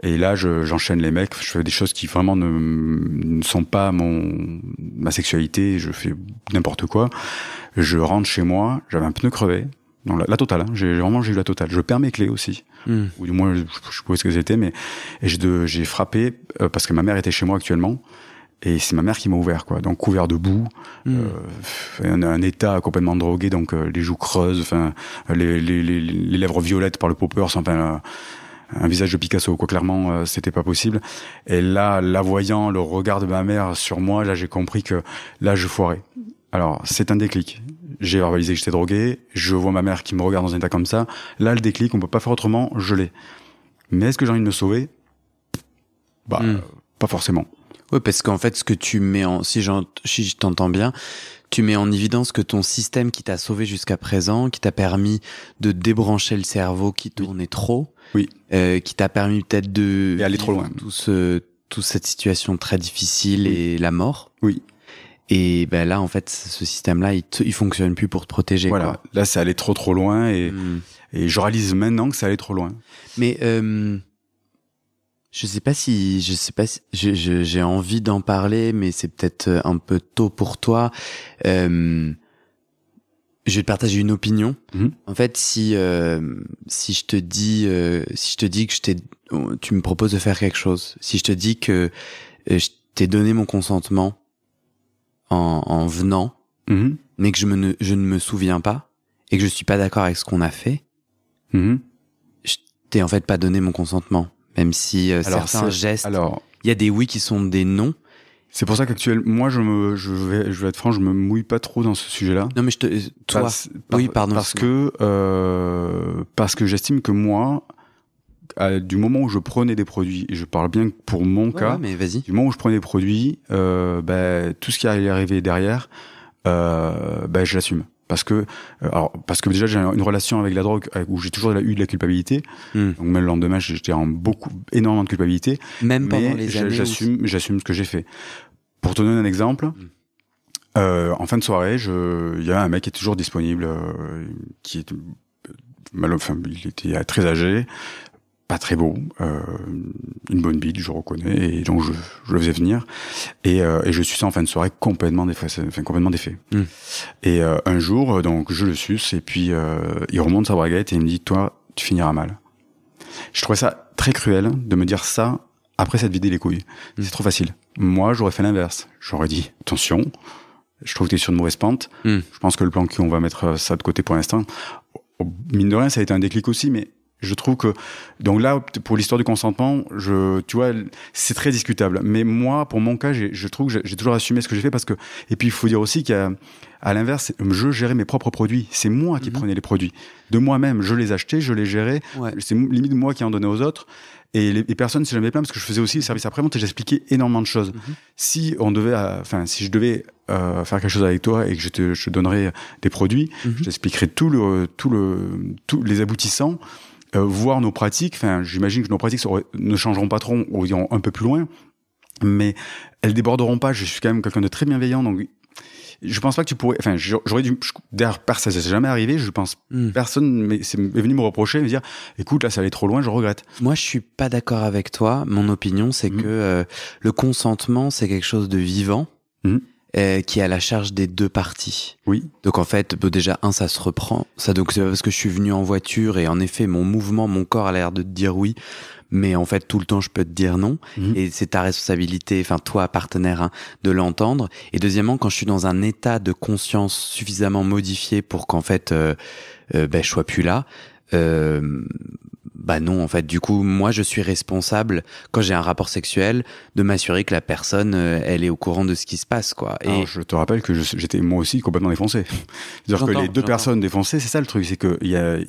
Et là, j'enchaîne les mecs, je fais des choses qui vraiment ne sont pas ma sexualité, je fais n'importe quoi. Je rentre chez moi, j'avais un pneu crevé, donc la totale, hein, j'ai eu la totale. Je perds mes clés aussi, ou du moins je sais ce que c'était, mais j'ai frappé parce que ma mère était chez moi actuellement, et c'est ma mère qui m'a ouvert, quoi. Donc couvert de boue, un état complètement drogué, donc les joues creuses, enfin les lèvres violettes par le poppers, enfin. Un visage de Picasso, quoi. Clairement, c'était pas possible. Et là, la voyant, le regard de ma mère sur moi, là, j'ai compris que là, je foirais. Alors, c'est un déclic. J'ai verbalisé que j'étais drogué. Je vois ma mère qui me regarde dans un état comme ça. Là, le déclic, on peut pas faire autrement. Je l'ai. Mais est-ce que j'ai envie de me sauver? Pas forcément. Oui, parce qu'en fait, ce que tu mets si je t'entends bien, tu mets en évidence que ton système qui t'a sauvé jusqu'à présent, qui t'a permis de débrancher le cerveau qui tournait trop, qui t'a permis peut-être de aller trop loin, toute cette situation très difficile et la mort. Oui. Et là, en fait, ce système-là, il fonctionne plus pour te protéger. Voilà. Quoi. Là, ça allait trop loin et je réalise maintenant que ça allait trop loin. Mais je sais pas si j'ai envie d'en parler, mais c'est peut-être un peu tôt pour toi. Je vais te partager une opinion. En fait, si je te dis que tu me proposes de faire quelque chose, si je te dis que je t'ai donné mon consentement en venant, mais que je ne me souviens pas, et que je suis pas d'accord avec ce qu'on a fait, Mhm. je t'ai en fait pas donné mon consentement. Même si certains gestes, il y a des oui qui sont des non. C'est pour ça qu'actuellement, moi, je vais être franc, je me mouille pas trop dans ce sujet-là. Non, mais oui, pardon. Parce que j'estime que moi, du moment où je prenais des produits, et je parle bien pour mon cas, mais vas-y. du moment où je prenais des produits, tout ce qui allait arriver derrière, je l'assume. Parce que déjà j'ai une relation avec la drogue où j'ai toujours eu de la culpabilité. Donc même le lendemain j'étais énormément de culpabilité. Même pendant les années. J'assume ce que j'ai fait. Pour te donner un exemple, en fin de soirée, il y a un mec qui est toujours disponible, il était très âgé, pas très beau, une bonne bite, je reconnais, et donc je le faisais venir, et je suce en fin de soirée complètement défait. Et un jour, donc je le suce, et puis il remonte sa braguette et il me dit, toi, tu finiras mal. Je trouvais ça très cruel de me dire ça après s'être vidé les couilles. C'est trop facile. Moi, j'aurais fait l'inverse. J'aurais dit, attention, je trouve que t'es sur une mauvaise pente. Je pense que le plan cul, on va mettre ça de côté pour l'instant. Mine de rien, ça a été un déclic aussi, mais je trouve que, donc là, pour l'histoire du consentement, tu vois, c'est très discutable. Mais moi, pour mon cas, je trouve que j'ai toujours assumé ce que j'ai fait parce que, et puis il faut dire aussi qu'à l'inverse, je gérais mes propres produits. C'est moi qui prenais les produits. De moi-même, je les achetais, je les gérais. Ouais. C'est limite moi qui en donnais aux autres. Et les personnes, si jamais plaint, parce que je faisais aussi le service après-vente et j'expliquais énormément de choses. Si je devais faire quelque chose avec toi et que je te donnerais des produits, je t'expliquerais tous les aboutissants, voir nos pratiques. Enfin, j'imagine que nos pratiques ne changeront pas trop ou iront un peu plus loin, mais elles déborderont pas. Je suis quand même quelqu'un de très bienveillant, donc je pense pas que tu pourrais. Enfin, j'aurais dû. D'ailleurs, ça s'est jamais arrivé. Je pense personne est venu me reprocher, me dire, écoute, là, ça allait trop loin, je regrette. Moi, je suis pas d'accord avec toi. Mon opinion, c'est que le consentement, c'est quelque chose de vivant. Qui est à la charge des deux parties. Oui. Donc en fait, déjà ça se reprend. Ça, donc c'est pas parce que je suis venu en voiture et en effet mon corps a l'air de te dire oui, mais en fait tout le temps je peux te dire non. Et c'est ta responsabilité, enfin toi partenaire, de l'entendre. Et deuxièmement, quand je suis dans un état de conscience suffisamment modifié pour qu'en fait je sois plus là. Non, en fait, du coup, moi, je suis responsable, quand j'ai un rapport sexuel, de m'assurer que la personne, elle est au courant de ce qui se passe, quoi. Et alors, je te rappelle que j'étais moi aussi complètement défoncé. C'est-à-dire que les deux personnes défoncées, c'est ça le truc, c'est que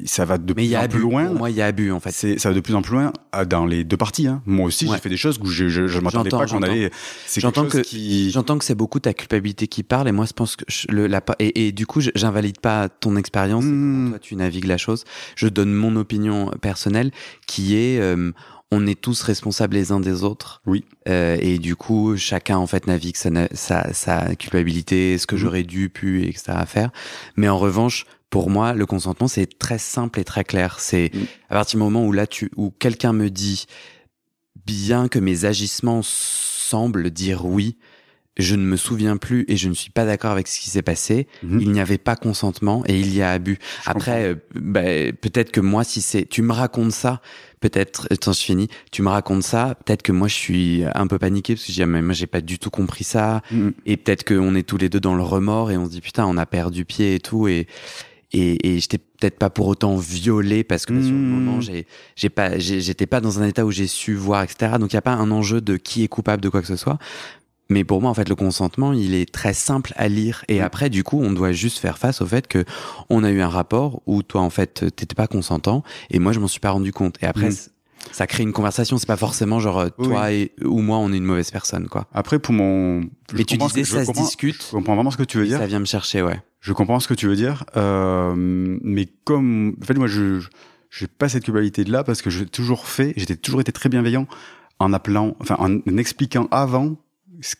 ça va de plus en plus loin. Pour moi, il y a abus, en fait. Ça va de plus en plus loin dans les deux parties. Moi aussi, j'ai fait des choses où je m'attendais pas qu'on allait. J'entends que c'est beaucoup ta culpabilité qui parle, et moi, je pense que et du coup, j'invalide pas ton expérience. Toi, tu navigues la chose. Je donne mon opinion personnelle, qui est on est tous responsables les uns des autres. Oui. Et du coup, chacun en fait navigue sa culpabilité, ce que j'aurais dû, pu, etc. à faire. Mais en revanche, pour moi, le consentement, c'est très simple et très clair. C'est à partir du moment où quelqu'un me dit, bien que mes agissements semblent dire oui, je ne me souviens plus et je ne suis pas d'accord avec ce qui s'est passé. Il n'y avait pas consentement et il y a abus. Après, peut-être que moi, tu me racontes ça, peut-être, attends, je finis, tu me racontes ça, peut-être que moi, je suis un peu paniqué parce que je dis, mais moi, j'ai pas du tout compris ça. Et peut-être qu'on est tous les deux dans le remords et on se dit, putain, on a perdu pied et tout. Et j'étais peut-être pas pour autant violé parce que sur le moment, j'étais pas dans un état où j'ai su voir, etc. Donc, il n'y a pas un enjeu de qui est coupable de quoi que ce soit. Mais pour moi, en fait, le consentement, il est très simple à lire. Et après, du coup, on doit juste faire face au fait que on a eu un rapport où toi, en fait, t'étais pas consentant et moi, je m'en suis pas rendu compte. Et après, ça crée une conversation. C'est pas forcément genre toi ou moi, on est une mauvaise personne, quoi. Après, pour mon... Et tu disais, ça se discute. Je comprends vraiment ce que tu veux dire. Ça vient me chercher, ouais. Je comprends ce que tu veux dire. Mais comme... En fait, moi, j'ai pas cette culpabilité de là parce que j'ai toujours été très bienveillant en expliquant avant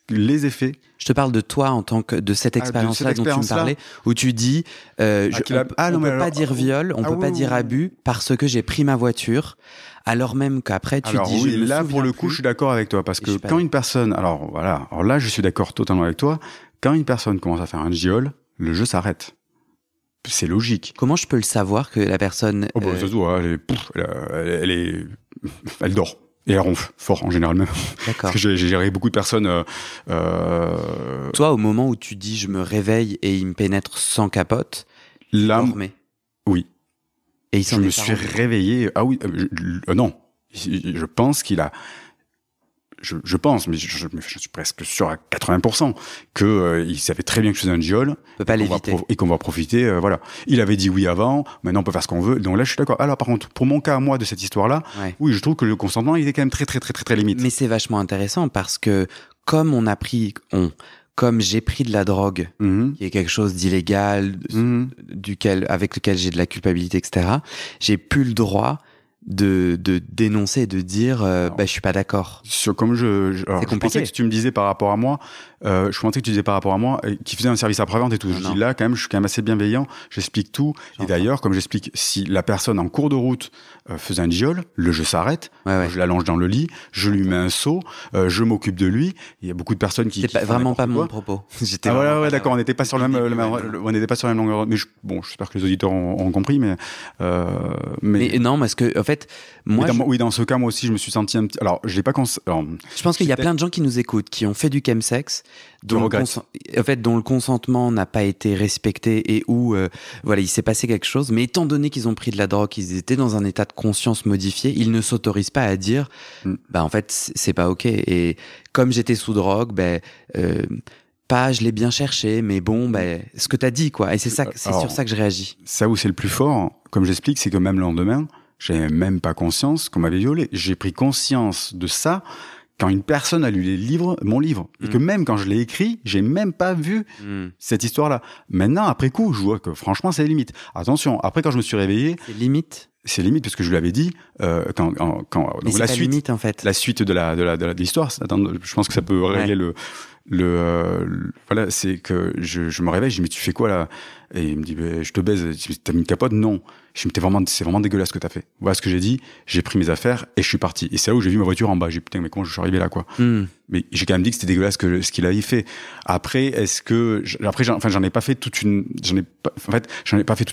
les effets. Je te parle de toi en tant que de cette expérience-là dont tu me parlais, où tu dis on peut pas dire viol, on peut pas dire abus parce que j'ai pris ma voiture, alors même qu'après tu dis je me là souviens pour le coup plus. je suis d'accord avec toi parce que quand une personne, alors là je suis d'accord totalement avec toi, quand une personne commence à faire un viol, le jeu s'arrête. C'est logique. Comment je peux le savoir que la personne ça se voit, elle dort. Et elle ronfle fort en général même. D'accord. Parce que j'ai géré beaucoup de personnes. Toi, au moment où tu dis je me réveille et il me pénètre sans capote, là, Oui. Et il s'en Je est me pas suis rendu compte. réveillé. Ah oui, non. Je pense qu'il a. Je pense, mais je suis presque sûr à 80% que il savait très bien que je faisais un viol On peut pas l'éviter. et qu'on va profiter. Voilà. Il avait dit oui avant. Maintenant, on peut faire ce qu'on veut. Donc là, je suis d'accord. Alors, par contre, pour mon cas, moi, de cette histoire-là, Ouais. oui, je trouve que le consentement, il est quand même très, très, très, très, très limite. Mais c'est vachement intéressant parce que comme j'ai pris de la drogue, Mhm. qui est quelque chose d'illégal, Mhm. avec lequel j'ai de la culpabilité, etc., j'ai plus le droit de dénoncer et de dire, je suis pas d'accord. Comme alors, C'est je compliqué. pensais que tu me disais par rapport à moi, je pensais que tu disais par rapport à moi, qui faisait un service après-vente et tout. Non, Je non. dis là, quand même, je suis quand même assez bienveillant, j'explique tout. J'entends. Et d'ailleurs, comme j'explique, si la personne en cours de route faisait un viol, le jeu s'arrête, Ouais. je l'allonge dans le lit, je lui mets un seau, je m'occupe de lui. Il y a beaucoup de personnes qui C'est pas, font vraiment n'importe pas mon quoi. propos. J'étais Ah vraiment voilà, pas ouais, là, d'accord, ouais. on n'était pas sur on n'était pas sur la même longueur. Mais j'espère que les auditeurs ont compris, Mais non, parce que, en fait, moi, oui, dans ce cas, moi aussi, je me suis senti un petit. Alors, je l'ai pas alors, je pense qu'il y a j'étais- plein de gens qui nous écoutent, qui ont fait du chemsex, dont regrettent. dont le consentement n'a pas été respecté et où, voilà, il s'est passé quelque chose. Mais étant donné qu'ils ont pris de la drogue, qu'ils étaient dans un état de conscience modifié, ils ne s'autorisent pas à dire, en fait, c'est pas ok. Et comme j'étais sous drogue, je l'ai bien cherché, mais bon, ce que t'as dit, quoi. Et c'est Alors, sur ça que je réagis. Ça où c'est le plus fort, comme j'explique, c'est que même le lendemain, j'avais même pas conscience qu'on m'avait violé. J'ai pris conscience de ça quand une personne a lu mon livre. Et que même quand je l'ai écrit, j'ai même pas vu cette histoire-là. Maintenant, après coup, je vois que franchement, c'est limite. Attention, après quand je me suis réveillé, C'est limite. c'est limite parce que je lui avais dit Mais donc c'est la pas suite, limite, en fait. la suite de l'histoire. Attends, je pense que ça peut régler voilà, c'est que je me réveille, je dis mais tu fais quoi là? Et il me dit je te baise. Je dis, t'as mis une capote? Non. Je me dis c'est vraiment dégueulasse ce que t'as fait. Voilà ce que j'ai dit. J'ai pris mes affaires et je suis parti. Et c'est là où j'ai vu ma voiture en bas. J'ai dit putain mais comment je suis arrivé là quoi? Mais j'ai quand même dit que c'était dégueulasse ce qu'il avait fait. Après j'en ai pas fait toute une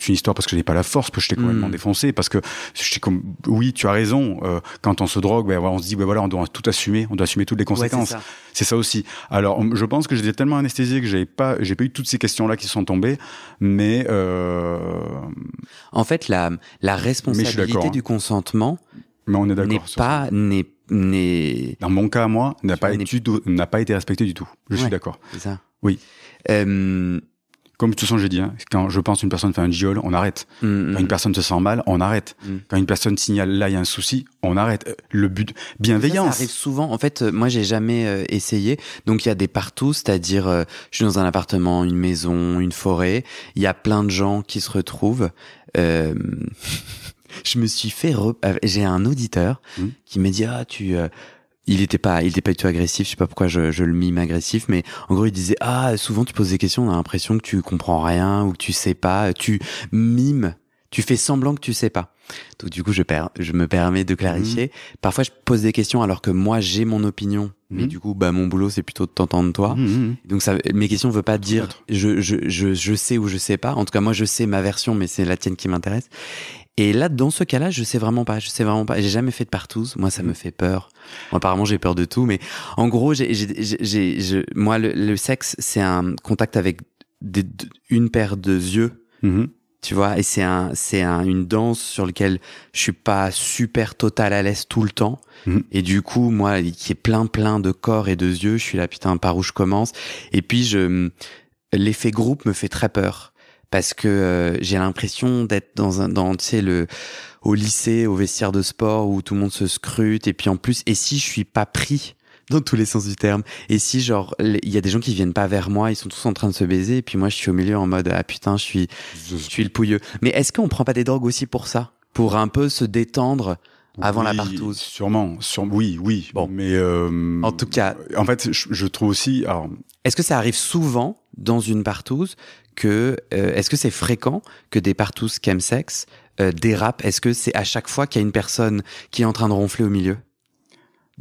histoire parce que j'ai pas la force, parce que j'étais complètement défoncé, parce que j'étais comme oui tu as raison. Quand on se drogue, on se dit voilà on doit tout assumer, on doit assumer toutes les conséquences. Ouais, c'est ça aussi. Alors je pense que j'étais tellement anesthésié que j'ai pas eu toutes ces questions là qui sont tombées, mais en fait la responsabilité du consentement mais on est d'accord n'est sur pas ça. n'est Dans mon cas, moi, n'a pas été respecté du tout. Je suis d'accord. C'est ça. Oui. Comme de toute façon j'ai dit, quand je pense qu'une personne fait un viol, on arrête. Quand une personne se sent mal, on arrête. Quand une personne signale là il y a un souci, on arrête. Le but, bienveillance. Ça arrive souvent. En fait, moi j'ai jamais essayé. Donc il y a des partout, c'est-à-dire je suis dans un appartement, une maison, une forêt. Il y a plein de gens qui se retrouvent. Je me suis fait j'ai un auditeur qui me dit il était pas du tout agressif, je sais pas pourquoi je le mime agressif, mais en gros il disait souvent tu poses des questions, on a l'impression que tu comprends rien ou que tu sais pas, tu mimes, tu fais semblant que tu sais pas. Donc du coup je me permets de clarifier. Parfois je pose des questions alors que moi j'ai mon opinion, mais du coup mon boulot c'est plutôt de t'entendre toi. Donc mes questions ne veulent pas dire je sais ou je sais pas. En tout cas moi je sais ma version, mais c'est la tienne qui m'intéresse. Et là, dans ce cas-là, je sais vraiment pas. J'ai jamais fait de partouze. Moi, ça me fait peur. Moi, apparemment, j'ai peur de tout. Mais en gros, moi, le sexe, c'est un contact avec une paire de yeux. Tu vois, et c'est une danse sur laquelle je suis pas super total à l'aise tout le temps. Et du coup, moi, qui est plein de corps et de yeux, je suis là, putain, par où je commence. Et puis, l'effet groupe me fait très peur. Parce que j'ai l'impression d'être au lycée, au vestiaire de sport où tout le monde se scrute, et puis en plus, et si je suis pas pris dans tous les sens du terme, et si genre il y a des gens qui viennent pas vers moi, ils sont tous en train de se baiser, et puis moi je suis au milieu en mode putain je suis le pouilleux. Mais est-ce qu'on prend pas des drogues aussi pour ça, pour un peu se détendre avant la partouze? Sûrement, oui. Bon, mais en tout cas, en fait, je trouve aussi. Alors, est-ce que ça arrive souvent dans une partouze est-ce que c'est fréquent que des partouzes chemsex dérapent? Est-ce que c'est à chaque fois qu'il y a une personne qui est en train de ronfler au milieu?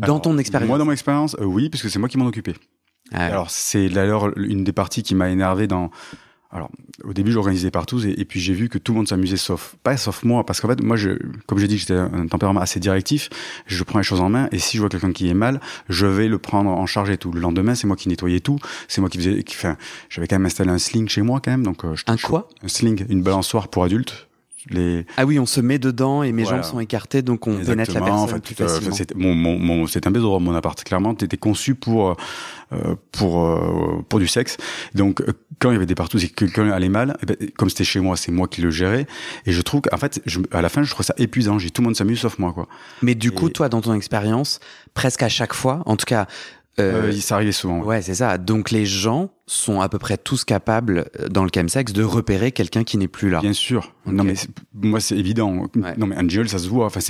Ton expérience? Moi, dans mon expérience, oui, parce que c'est moi qui m'en occupais. Alors, c'est d'ailleurs une des parties qui m'a énervé Alors, au début, j'organisais partout et puis j'ai vu que tout le monde s'amusait sauf moi, parce qu'en fait, moi, comme j'ai dit, j'étais un tempérament assez directif, je prends les choses en main et si je vois quelqu'un qui est mal, je vais le prendre en charge et tout. Le lendemain, c'est moi qui nettoyais tout, c'est moi qui faisais, j'avais quand même installé un sling chez moi quand même, donc quoi? Un sling, une balançoire pour adultes. Ah oui, on se met dedans et mes Voilà. jambes sont écartées, donc on pénètre la personne plus facilement. C'est un baiser, mon appart. Clairement, t'étais conçu pour du sexe. Donc, quand il y avait des partout et que quelqu'un allait mal, comme c'était chez moi, c'est moi qui le gérais. Et je trouve qu'en fait, à la fin, je trouve ça épuisant. Tout le monde s'amuse sauf moi, quoi. Mais du coup, toi, dans ton expérience, presque à chaque fois, en tout cas, ça arrivait souvent. Ouais, c'est ça. Donc les gens sont à peu près tous capables, dans le chemsex, de repérer quelqu'un qui n'est plus là. Bien sûr. Okay. Non, mais moi, c'est évident. Ouais. Non, mais un duel, ça se voit. Enfin,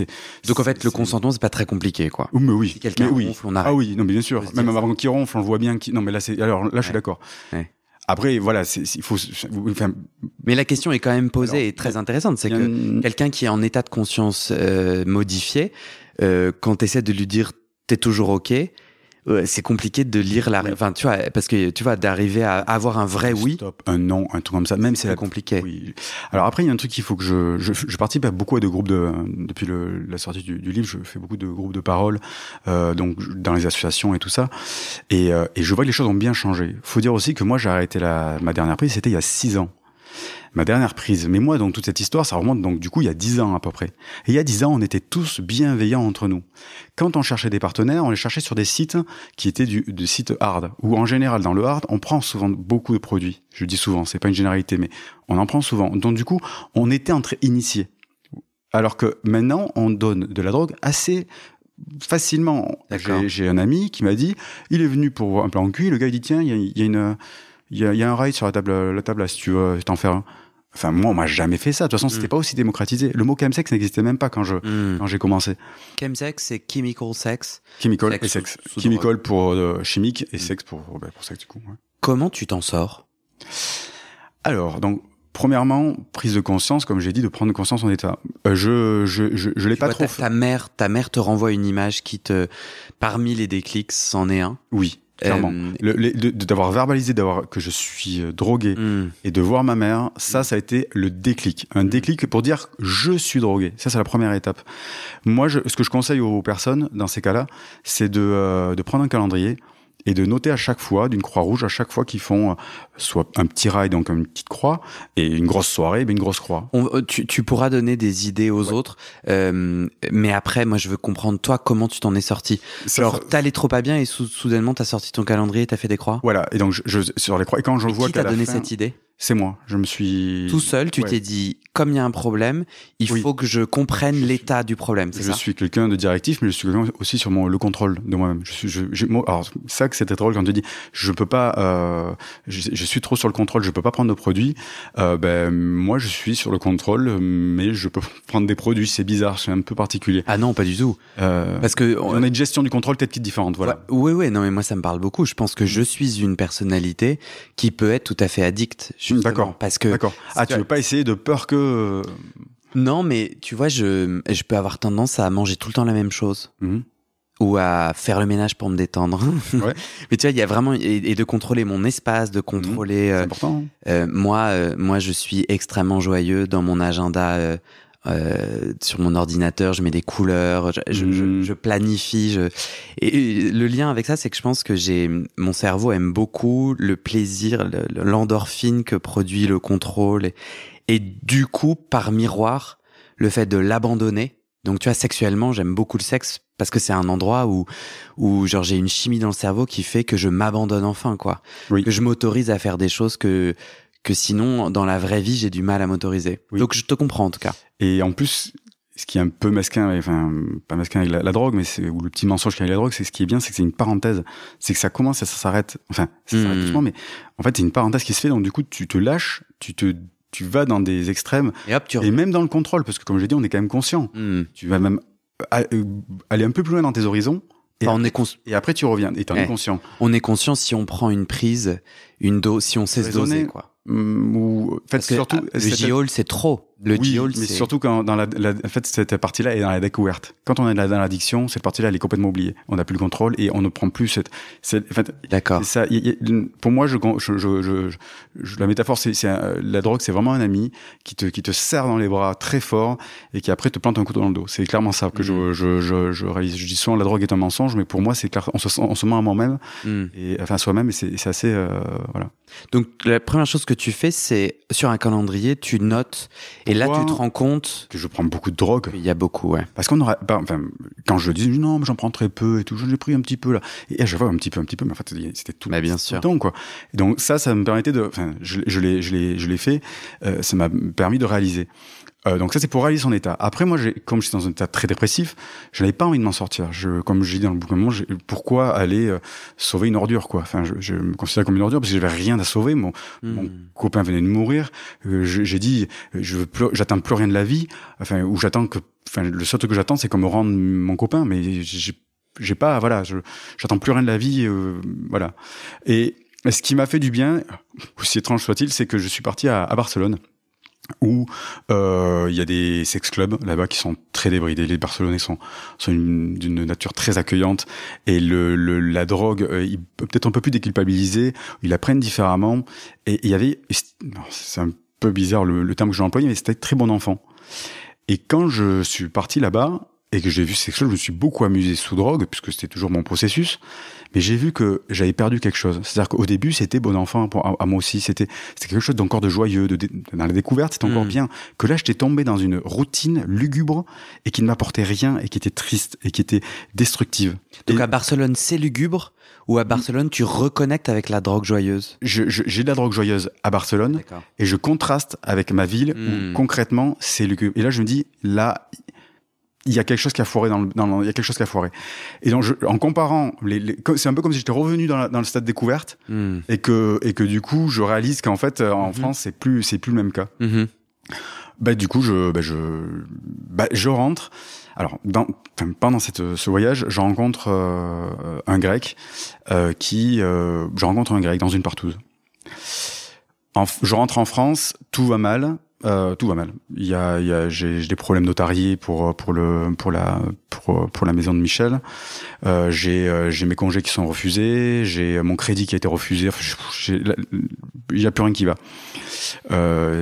donc en fait, le consentement, c'est pas très compliqué, quoi. Mais oui. Si quelqu'un ronfle, on arrête. Ah oui, non, mais bien sûr. Même avant qu'il ronfle, on le voit bien. Non, mais là, je suis d'accord. Ouais. Après, voilà, il faut. Enfin, mais la question est quand même posée et très intéressante. C'est que quelqu'un qui est en état de conscience modifié, quand tu essaies de lui dire t'es toujours OK, c'est compliqué de lire la. Enfin, tu vois, parce que tu vois, d'arriver à avoir un vrai oui. Stop, un non, un truc comme ça. Même c'est compliqué. Oui. Alors après, il y a un truc qu'il faut que je participe à beaucoup de groupes depuis la sortie du livre. Je fais beaucoup de groupes de parole, donc dans les associations et tout ça. Et je vois que les choses ont bien changé. Faut dire aussi que moi, j'ai arrêté ma dernière prise, c'était il y a 6 ans. Ma dernière prise. Mais moi, donc, toute cette histoire, ça remonte donc, du coup, il y a 10 ans à peu près. Et il y a 10 ans, on était tous bienveillants entre nous. Quand on cherchait des partenaires, on les cherchait sur des sites qui étaient des sites hard. Où, en général, dans le hard, on prend souvent beaucoup de produits. Je dis souvent, c'est pas une généralité, mais on en prend souvent. Donc, du coup, on était entre initiés. Alors que maintenant, on donne de la drogue assez facilement. J'ai un ami qui m'a dit, il est venu pour voir un plan cul, le gars, il dit, tiens, il y a un rail sur la table là, si tu veux t'en faire un. Enfin, moi, on m'a jamais fait ça. De toute façon, c'était pas aussi démocratisé. Le mot chemsex n'existait même pas quand j'ai commencé. Chemsex, c'est chemical sex. Chemical et sexe. Chemical pour chimique et sexe pour sexe, du coup. Ouais. Comment tu t'en sors? Alors, donc, premièrement, prise de conscience, comme j'ai dit, de prendre conscience en état. Je l'ai pas trop fait. Ta mère te renvoie une image parmi les déclics, c'en est un. Oui. Clairement. D'avoir verbalisé que je suis drogué et de voir ma mère, ça a été le déclic. Un déclic pour dire je suis drogué. Ça, c'est la première étape. Moi, ce que je conseille aux personnes dans ces cas-là, c'est de prendre un calendrier et de noter à chaque fois, d'une croix rouge, à chaque fois qu'ils font soit un petit rail, donc une petite croix, et une grosse soirée, une grosse croix. Tu pourras donner des idées aux autres, mais après, moi, je veux comprendre, toi, comment tu t'en es sorti. Alors, t'allais trop pas bien et soudainement, t'as sorti ton calendrier et t'as fait des croix. Voilà, et donc, sur les croix, et quand je vois qu'à la fin... Qui t'a donné cette idée ? C'est moi, je me suis... Tout seul, tu t'es dit, comme il y a un problème, il faut que je comprenne l'état du problème, c'est ça ? Je suis quelqu'un de directif, mais je suis quelqu'un aussi sur le contrôle de moi-même. Alors, ça que c'était drôle quand tu dis, je peux pas... je suis trop sur le contrôle, je peux pas prendre de produits. Moi, je suis sur le contrôle, mais je peux prendre des produits, c'est bizarre, c'est un peu particulier. Ah non, pas du tout. Parce que... On a une gestion du contrôle peut-être différente, voilà. Oui, non, mais moi, ça me parle beaucoup. Je pense que je suis une personnalité qui peut être tout à fait addict. D'accord. Parce que. D'accord. Tu veux pas essayer de peur que. Non, mais tu vois, je peux avoir tendance à manger tout le temps la même chose. Ou à faire le ménage pour me détendre. Ouais. Mais tu vois, il y a vraiment. Et de contrôler mon espace, de contrôler. C'est important. Moi, je suis extrêmement joyeux dans mon agenda. Sur mon ordinateur, je mets des couleurs, je planifie. Et le lien avec ça, c'est que je pense que mon cerveau aime beaucoup le plaisir, l'endorphine que produit le contrôle. Et du coup, par miroir, le fait de l'abandonner. Donc, tu vois, sexuellement, j'aime beaucoup le sexe parce que c'est un endroit où genre, j'ai une chimie dans le cerveau qui fait que je m'abandonne enfin, quoi. Oui. Que je m'autorise à faire des choses que sinon, dans la vraie vie, j'ai du mal à m'autoriser. Oui. Donc, je te comprends, en tout cas. Et en plus, ce qui est un peu mesquin, enfin, pas mesquin avec la drogue, mais ou le petit mensonge qu'il y a avec la drogue, c'est ce qui est bien, c'est que c'est une parenthèse. C'est que ça commence et ça s'arrête. Enfin, ça s'arrête doucement, mais en fait, c'est une parenthèse qui se fait, donc du coup, tu te lâches, tu vas dans des extrêmes. Et même dans le contrôle, parce que comme je l'ai dit, on est quand même conscient. Tu vas même aller un peu plus loin dans tes horizons. Et après, tu reviens, et t'en es conscient. On est conscient si on prend une prise, une dose, si on sait se doser, quoi. Ou en fait, surtout le G-Hall, c'est trop. Le G-Hall, mais surtout quand en fait, cette partie-là est dans la découverte. Quand on est dans l'addiction, cette partie-là, elle est complètement oubliée. On n'a plus le contrôle et on ne prend plus en fait, d'accord. Ça, pour moi, la métaphore, la drogue, c'est vraiment un ami qui te serre dans les bras très fort et qui après te plante un couteau dans le dos. C'est clairement ça que je réalise. Je dis souvent la drogue est un mensonge, mais pour moi, c'est clair, on se ment à moi-même et enfin à soi-même et c'est assez voilà. Donc la première chose que tu fais, c'est sur un calendrier, tu notes Et là, tu te rends compte que je prends beaucoup de drogue. Il y a beaucoup, ouais. Parce qu'on aura, enfin, quand je dis non, mais j'en prends très peu et tout, j'ai pris un petit peu là. Et je vois un petit peu, mais en fait, c'était tout. Mais bien sûr. Tout le temps, quoi. Et donc ça me permettait de, enfin, je l'ai fait. Ça m'a permis de réaliser. Donc ça c'est pour réaliser son état. Après moi, comme j'étais dans un état très dépressif, je n'avais pas envie de m'en sortir. Comme je dis dans le bouquin, pourquoi aller sauver une ordure, quoi. Enfin, je me considère comme une ordure parce que j'avais rien à sauver. Mon copain venait de mourir. J'ai dit, j'attends plus rien de la vie. Enfin, ou j'attends que, enfin, le seul truc que j'attends, c'est qu'on me rende mon copain. Mais j'ai pas, voilà, j'attends plus rien de la vie, voilà. Et ce qui m'a fait du bien, aussi étrange soit-il, c'est que je suis parti à Barcelone, où il y a des sex clubs là-bas qui sont très débridés. Les Barcelonais sont d'une nature très accueillante, et la drogue, ils peut-être un peu plus déculpabilisés, ils la prennent différemment. Et il y avait, c'est un peu bizarre le terme que j'ai employé, mais c'était très bon enfant. Et quand je suis parti là-bas et que j'ai vu ces sex clubs, je me suis beaucoup amusé sous drogue, puisque c'était toujours mon processus. Mais j'ai vu que j'avais perdu quelque chose. C'est-à-dire qu'au début, c'était bon enfant à moi aussi. C'était quelque chose d'encore de joyeux, dans la découverte, c'était encore bien. Que là, j'étais tombé dans une routine lugubre et qui ne m'apportait rien, et qui était triste et qui était destructive. Donc à Barcelone, c'est lugubre, ou à Barcelone, tu reconnectes avec la drogue joyeuse? J'ai de la drogue joyeuse à Barcelone. D'accord. Et je contraste avec ma ville où concrètement, c'est lugubre. Et là, je me dis, là, il y a quelque chose qui a foiré il y a quelque chose qui a foiré. Et donc, en comparant c'est un peu comme si j'étais revenu dans le stade découverte, et que du coup, je réalise qu'en fait, en France, c'est plus le même cas. Du coup, je rentre. Alors, pendant ce voyage, je rencontre un Grec je rencontre un Grec dans une partouze. Je rentre en France, tout va mal. Tout va mal. J'ai des problèmes notariés pour la maison de Michel. J'ai mes congés qui sont refusés. J'ai mon crédit qui a été refusé. Enfin, il y a plus rien qui va.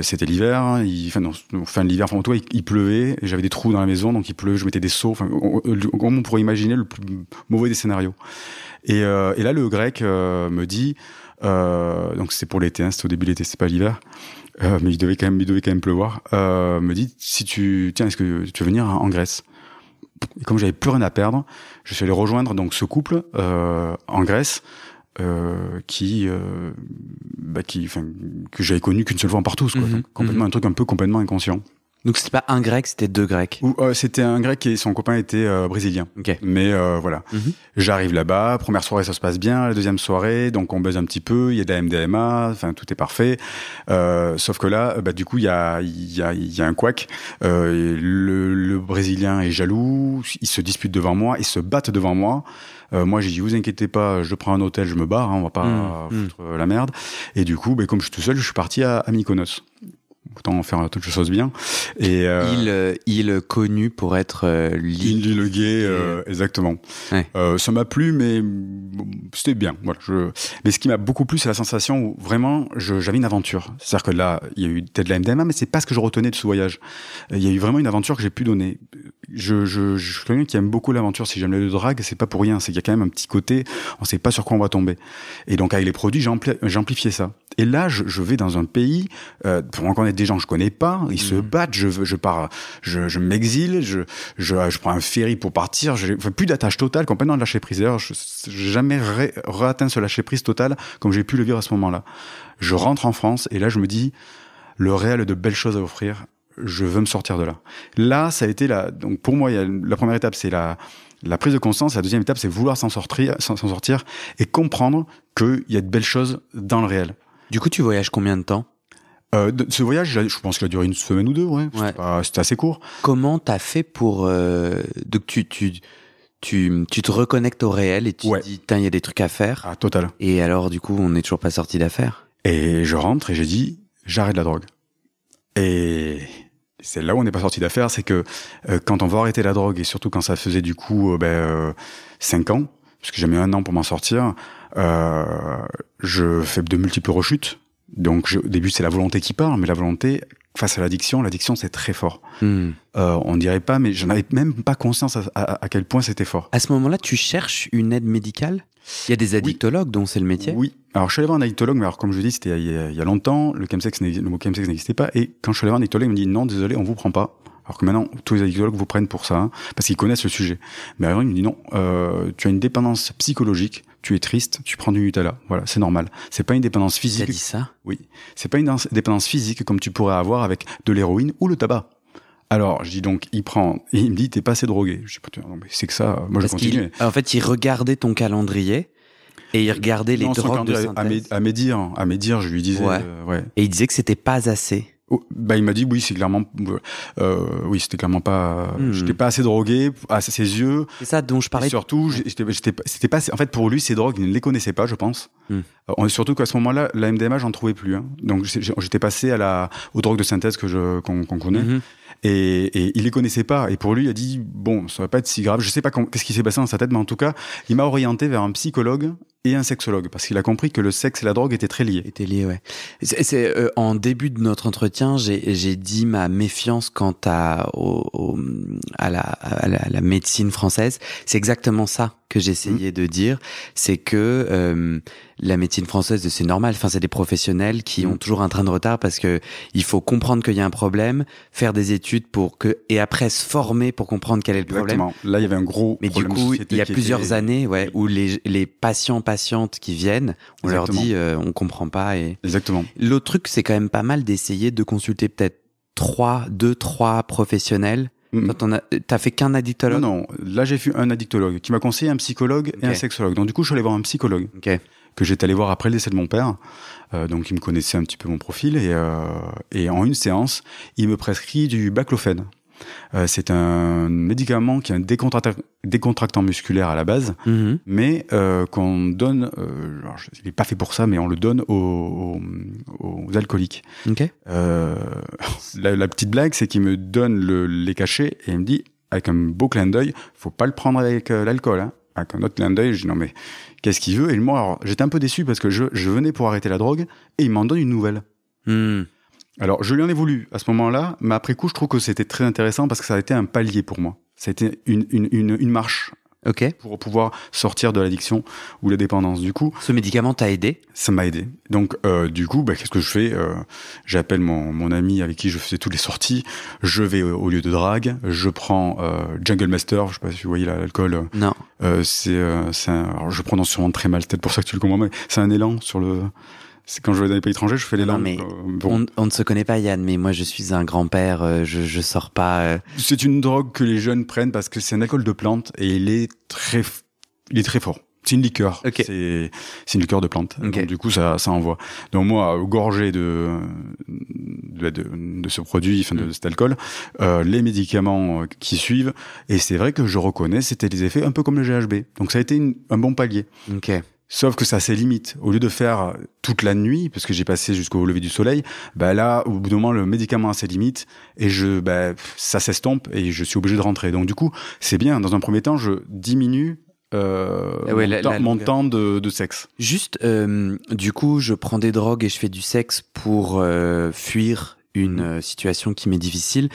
C'était l'hiver. Fin de l'hiver. Enfin, il pleuvait. Et j'avais des trous dans la maison, donc il pleuvait. Je mettais des seaux. Enfin, on pourrait imaginer le plus mauvais des scénarios. Et là, le Grec me dit. Donc c'était pour l'été, c'était au début de l'été, c'est pas l'hiver. Mais il devait quand même pleuvoir. Me dit, est-ce que tu veux venir en Grèce? Et comme j'avais plus rien à perdre, je suis allé rejoindre donc ce couple en Grèce, que j'avais connu qu'une seule fois en partouze, quoi. Donc, complètement un truc un peu complètement inconscient. Donc c'était pas un Grec, c'était deux Grecs. C'était un Grec et son copain était brésilien. Okay. Mais voilà. J'arrive là-bas, première soirée ça se passe bien, la deuxième soirée, donc on baise un petit peu, il y a de la MDMA, enfin tout est parfait. Sauf que là, du coup il y a un couac. Le Brésilien est jaloux, il se dispute devant moi, ils se battent devant moi. Moi j'ai dit vous inquiétez pas, je prends un hôtel, je me barre, on va pas foutre la merde. Et du coup, comme je suis tout seul, je suis parti à Mykonos. Autant faire toutes les choses bien. Et île connue pour être l'île gay, exactement. Ouais. Ça m'a plu, mais c'était bien. Voilà. Mais ce qui m'a beaucoup plu, c'est la sensation où vraiment j'avais une aventure. C'est-à-dire que là, il y a eu peut-être de la MDMA, mais c'est pas ce que je retenais de ce voyage. Il y a eu vraiment une aventure que j'ai pu donner. Je suis quelqu'un qui aime beaucoup l'aventure. Si j'aime le drague, c'est pas pour rien. C'est qu'il y a quand même un petit côté, on sait pas sur quoi on va tomber. Et donc avec les produits, j'ai amplifié ça. Et là, je vais dans un pays pour rencontrer des gens que je connais pas, ils se battent, je pars, je m'exile, je prends un ferry pour partir, plus d'attache totale, complètement de lâcher prise. D'ailleurs, j'ai jamais réatteint ce lâcher prise total comme j'ai pu le vivre à ce moment-là. Je rentre en France et là je me dis, le réel a de belles choses à offrir, je veux me sortir de là. Là, ça a été donc pour moi, la première étape, c'est la prise de conscience. La deuxième étape, c'est vouloir s'en sortir et comprendre qu'il y a de belles choses dans le réel. Du coup, tu voyages combien de temps? Ce voyage, je pense qu'il a duré une semaine ou deux, ouais. C'était assez court. Comment t'as fait pour donc tu te reconnectes au réel et tu te dis il y a des trucs à faire. Ah, total. Et alors du coup, on n'est toujours pas sorti d'affaires. Et je rentre et j'ai dit j'arrête la drogue. Et c'est là où on n'est pas sorti d'affaires, c'est que quand on va arrêter la drogue et surtout quand ça faisait du coup 5 ans, parce que j'ai mis 1 an pour m'en sortir, je fais de multiples rechutes. Donc au début c'est la volonté qui parle, mais la volonté face à l'addiction c'est très fort. On dirait pas, mais j'en avais même pas conscience à quel point c'était fort. À ce moment-là, tu cherches une aide médicale ? Il y a des addictologues dont c'est le métier ? Oui. Alors je suis allé voir un addictologue, mais alors comme je vous dis, c'était il y a longtemps, le mot chemsex n'existait pas, et quand je suis allé voir un addictologue, il me dit non, désolé, on vous prend pas. Alors que maintenant, tous les addictologues vous prennent pour ça, hein, parce qu'ils connaissent le sujet. Mais avant, il me dit non, tu as une dépendance psychologique, tu es triste, tu prends du Nutella. Voilà, c'est normal. C'est pas une dépendance physique. Tu as dit ça ? Oui. C'est pas une dépendance physique comme tu pourrais avoir avec de l'héroïne ou le tabac. Alors, je dis donc, il me dit, t'es pas assez drogué. Je dis, non, mais c'est que ça, moi je continue. En fait, il regardait ton calendrier et il regardait les drogues de synthèse. À mes dires, je lui disais, ouais. Et il disait que c'était pas assez. Bah, il m'a dit oui, c'était clairement pas. J'étais pas assez drogué à ses yeux. C'est ça dont je parlais. Et surtout, c'était pas. En fait, pour lui, ces drogues, il ne les connaissait pas, je pense. Surtout qu'à ce moment-là, la MDMA, j'en trouvais plus. Hein. Donc, j'étais passé aux drogues de synthèse qu'on connaît. Et il les connaissait pas. Et pour lui, il a dit bon, ça va pas être si grave. Je sais pas qu'est-ce qui s'est passé dans sa tête, mais en tout cas, il m'a orienté vers un psychologue et un sexologue parce qu'il a compris que le sexe et la drogue étaient très liés. Ouais. En début de notre entretien, j'ai dit ma méfiance quant à la médecine française. C'est exactement ça que j'essayais de dire, c'est que la médecine française, c'est normal. Enfin, c'est des professionnels qui ont toujours un train de retard parce que il faut comprendre qu'il y a un problème, faire des études et après se former pour comprendre quel est le problème. Exactement. Là, il y avait un gros problème. Mais du coup, il y a plusieurs années, où les patientes qui viennent, on leur dit, on comprend pas. Exactement. L'autre truc, c'est quand même pas mal d'essayer de consulter peut-être 3 professionnels. T'as fait qu'un addictologue ? Non, là j'ai vu un addictologue qui m'a conseillé un psychologue et un sexologue. Donc du coup, je suis allé voir un psychologue que j'étais allé voir après le décès de mon père. Donc il me connaissait un petit peu mon profil et en une séance, il me prescrit du baclofène. C'est un médicament qui est un décontractant musculaire à la base, mais qu'on donne. Alors, il n'est pas fait pour ça, mais on le donne aux alcooliques. La petite blague, c'est qu'il me donne les cachets et il me dit, avec un beau clin d'œil, faut pas le prendre avec l'alcool. Hein. Avec un autre clin d'œil, je dis non mais qu'est-ce qu'il veut ? Et moi, alors, j'étais un peu déçu parce que je venais pour arrêter la drogue et il m'en donne une nouvelle. Alors, je lui en ai voulu à ce moment-là, mais après coup, je trouve que c'était très intéressant parce que ça a été un palier pour moi. Ça a été une marche pour pouvoir sortir de l'addiction ou la dépendance. Du coup, ce médicament t'a aidé ? Ça m'a aidé. Donc, du coup, qu'est-ce que je fais ? J'appelle mon ami avec qui je faisais toutes les sorties. Je vais au lieu de drague. Je prends Jungle Master. Je sais pas si vous voyez l'alcool. Non. Alors, je prononce sûrement très mal. C'est peut-être pour ça que tu le comprends. Mais c'est un élan sur le. C'est quand je vais dans les pays étrangers, je fais les langues. Mais on ne se connaît pas, Yann, mais moi je suis un grand-père, je sors pas. C'est une drogue que les jeunes prennent parce que c'est un alcool de plante et il est très fort. C'est une liqueur. C'est une liqueur de plante. Donc, du coup, ça envoie. Donc moi, gorgé de ce produit, de cet alcool, les médicaments qui suivent, et c'est vrai que je reconnais, c'était des effets un peu comme le GHB. Donc ça a été un bon palier. Sauf que ça a ses limites. Au lieu de faire toute la nuit, parce que j'ai passé jusqu'au lever du soleil, là, au bout d'un moment, le médicament a ses limites et ça s'estompe et je suis obligé de rentrer. Donc du coup, c'est bien. Dans un premier temps, je diminue mon temps de sexe. Juste, du coup, je prends des drogues et je fais du sexe pour fuir une situation qui m'est difficile.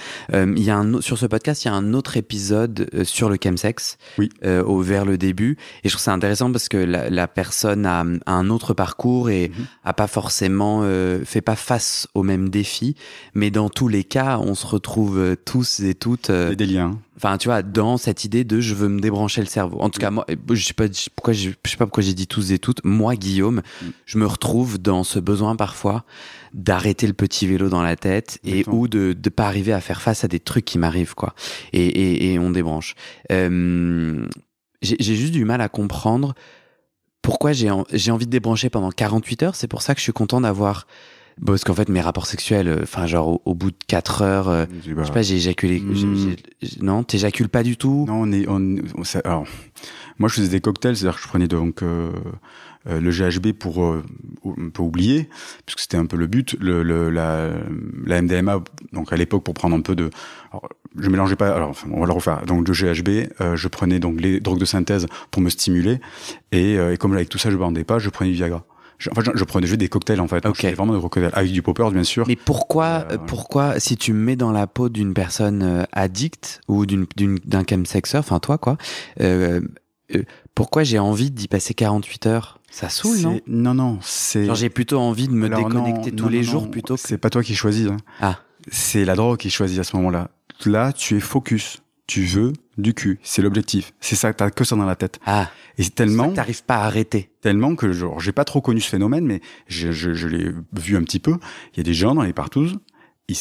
Sur ce podcast, il y a un autre épisode sur le chemsex, vers le début, et je trouve ça intéressant parce que la personne a un autre parcours et a pas forcément fait pas face aux mêmes défis, mais dans tous les cas, on se retrouve tous et toutes des liens. Enfin, tu vois, dans cette idée de je veux me débrancher le cerveau. En tout cas, moi, je sais pas pourquoi j'ai dit tous et toutes. Moi, Guillaume, je me retrouve dans ce besoin parfois d'arrêter le petit vélo dans la tête ou de pas arriver à faire face à des trucs qui m'arrivent, quoi. Et on débranche. J'ai juste du mal à comprendre pourquoi j'ai envie de débrancher pendant 48 heures. C'est pour ça que je suis content d'avoir. Parce qu'en fait, mes rapports sexuels, genre au bout de 4 heures, je sais pas, j'ai éjaculé. Non, t'éjacules pas du tout. Non, alors, moi, je faisais des cocktails, c'est-à-dire que je prenais donc le GHB pour oublier, puisque c'était un peu le but. La MDMA, donc à l'époque, pour prendre un peu de. Alors, je mélangeais pas. Alors, on va le refaire. Donc, le GHB, je prenais donc les drogues de synthèse pour me stimuler, et comme avec tout ça, je bandais pas, je prenais du Viagra. Je prenais juste des cocktails en fait. Ok. Je faisais vraiment des cocktails avec du poppers bien sûr. Mais pourquoi, si tu me mets dans la peau d'une personne addicte ou d'un chemsexeur, enfin toi quoi, pourquoi j'ai envie d'y passer 48 heures? Ça saoule, non? Non, c'est... Genre j'ai plutôt envie de me déconnecter tous les jours plutôt que... C'est pas toi qui choisis. Hein. Ah. C'est la drogue qui choisit à ce moment-là. Là, tu es focus. Tu veux du cul. C'est l'objectif. C'est ça, t'as que ça dans la tête. Ah. Et c'est tellement... que t'arrives pas à arrêter. Tellement que, genre, j'ai pas trop connu ce phénomène, mais je l'ai vu un petit peu. Il y a des gens dans les partouzes, ils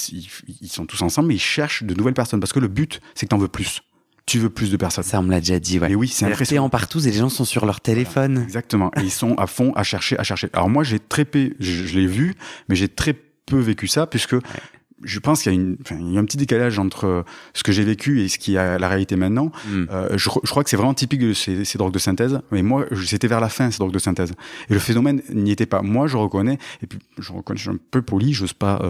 sont tous ensemble, mais ils cherchent de nouvelles personnes. Parce que le but, c'est que t'en veux plus. Tu veux plus de personnes. Ça, on me l'a déjà dit, ouais. Mais oui, c'est impressionnant. T'es en partouze et les gens sont sur leur téléphone. Voilà, exactement. Et ils sont à fond à chercher. Alors moi, je l'ai vu, mais j'ai très peu vécu ça, puisque je pense qu'il y a un petit décalage entre ce que j'ai vécu et ce qui est la réalité maintenant. Je crois que c'est vraiment typique de ces drogues de synthèse. Mais moi, c'était vers la fin, ces drogues de synthèse. Et le phénomène n'y était pas. Moi, je reconnais, et puis je reconnais, je suis un peu poli, j'ose pas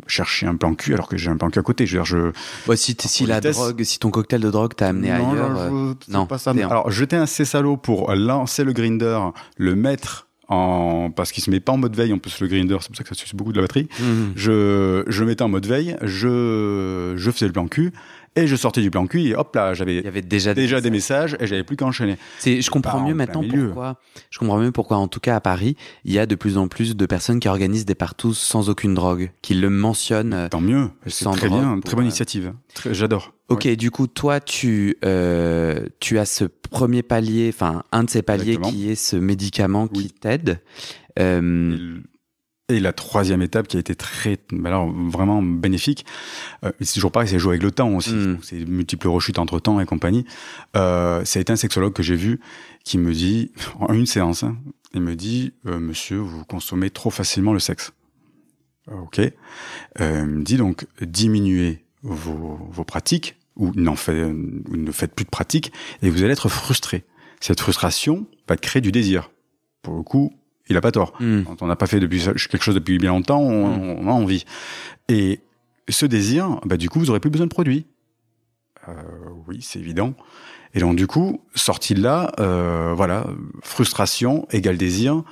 chercher un plan cul alors que j'ai un plan cul à côté. Je veux dire, si ton cocktail de drogue t'a amené ailleurs... non, pas ça. Alors, jeter un cessalo pour lancer le grinder, le mettre... parce qu'il se met pas en mode veille, en plus le grinder, c'est pour ça que ça suce beaucoup de la batterie. Je mettais en mode veille, je faisais le plan cul et je sortais du plan cul et hop là, il y avait déjà des messages et j'avais plus qu'à enchaîner. Je comprends mieux maintenant pourquoi en tout cas à Paris, il y a de plus en plus de personnes qui organisent des partouzes sans aucune drogue, qui le mentionnent. Tant mieux, c'est très bien, très bonne initiative. J'adore. Ok, du coup, toi, tu as ce premier palier, enfin, un de ces paliers qui est ce médicament qui t'aide. Et la troisième étape qui a été vraiment bénéfique, c'est toujours pareil, c'est jouer avec le temps aussi. C'est multiples rechutes entre temps et compagnie. Ça a été un sexologue que j'ai vu qui me dit, en une séance, il me dit, monsieur, vous consommez trop facilement le sexe. Ok. Il me dit donc, diminuez vos pratiques, ou ne faites plus de pratiques, et vous allez être frustré. Cette frustration va te créer du désir. Pour le coup, il a pas tort. Quand on n'a pas fait quelque chose depuis bien longtemps, on a envie. Et ce désir, du coup, vous aurez plus besoin de produits. Oui, c'est évident. Et donc, du coup, sorti de là, frustration égale désir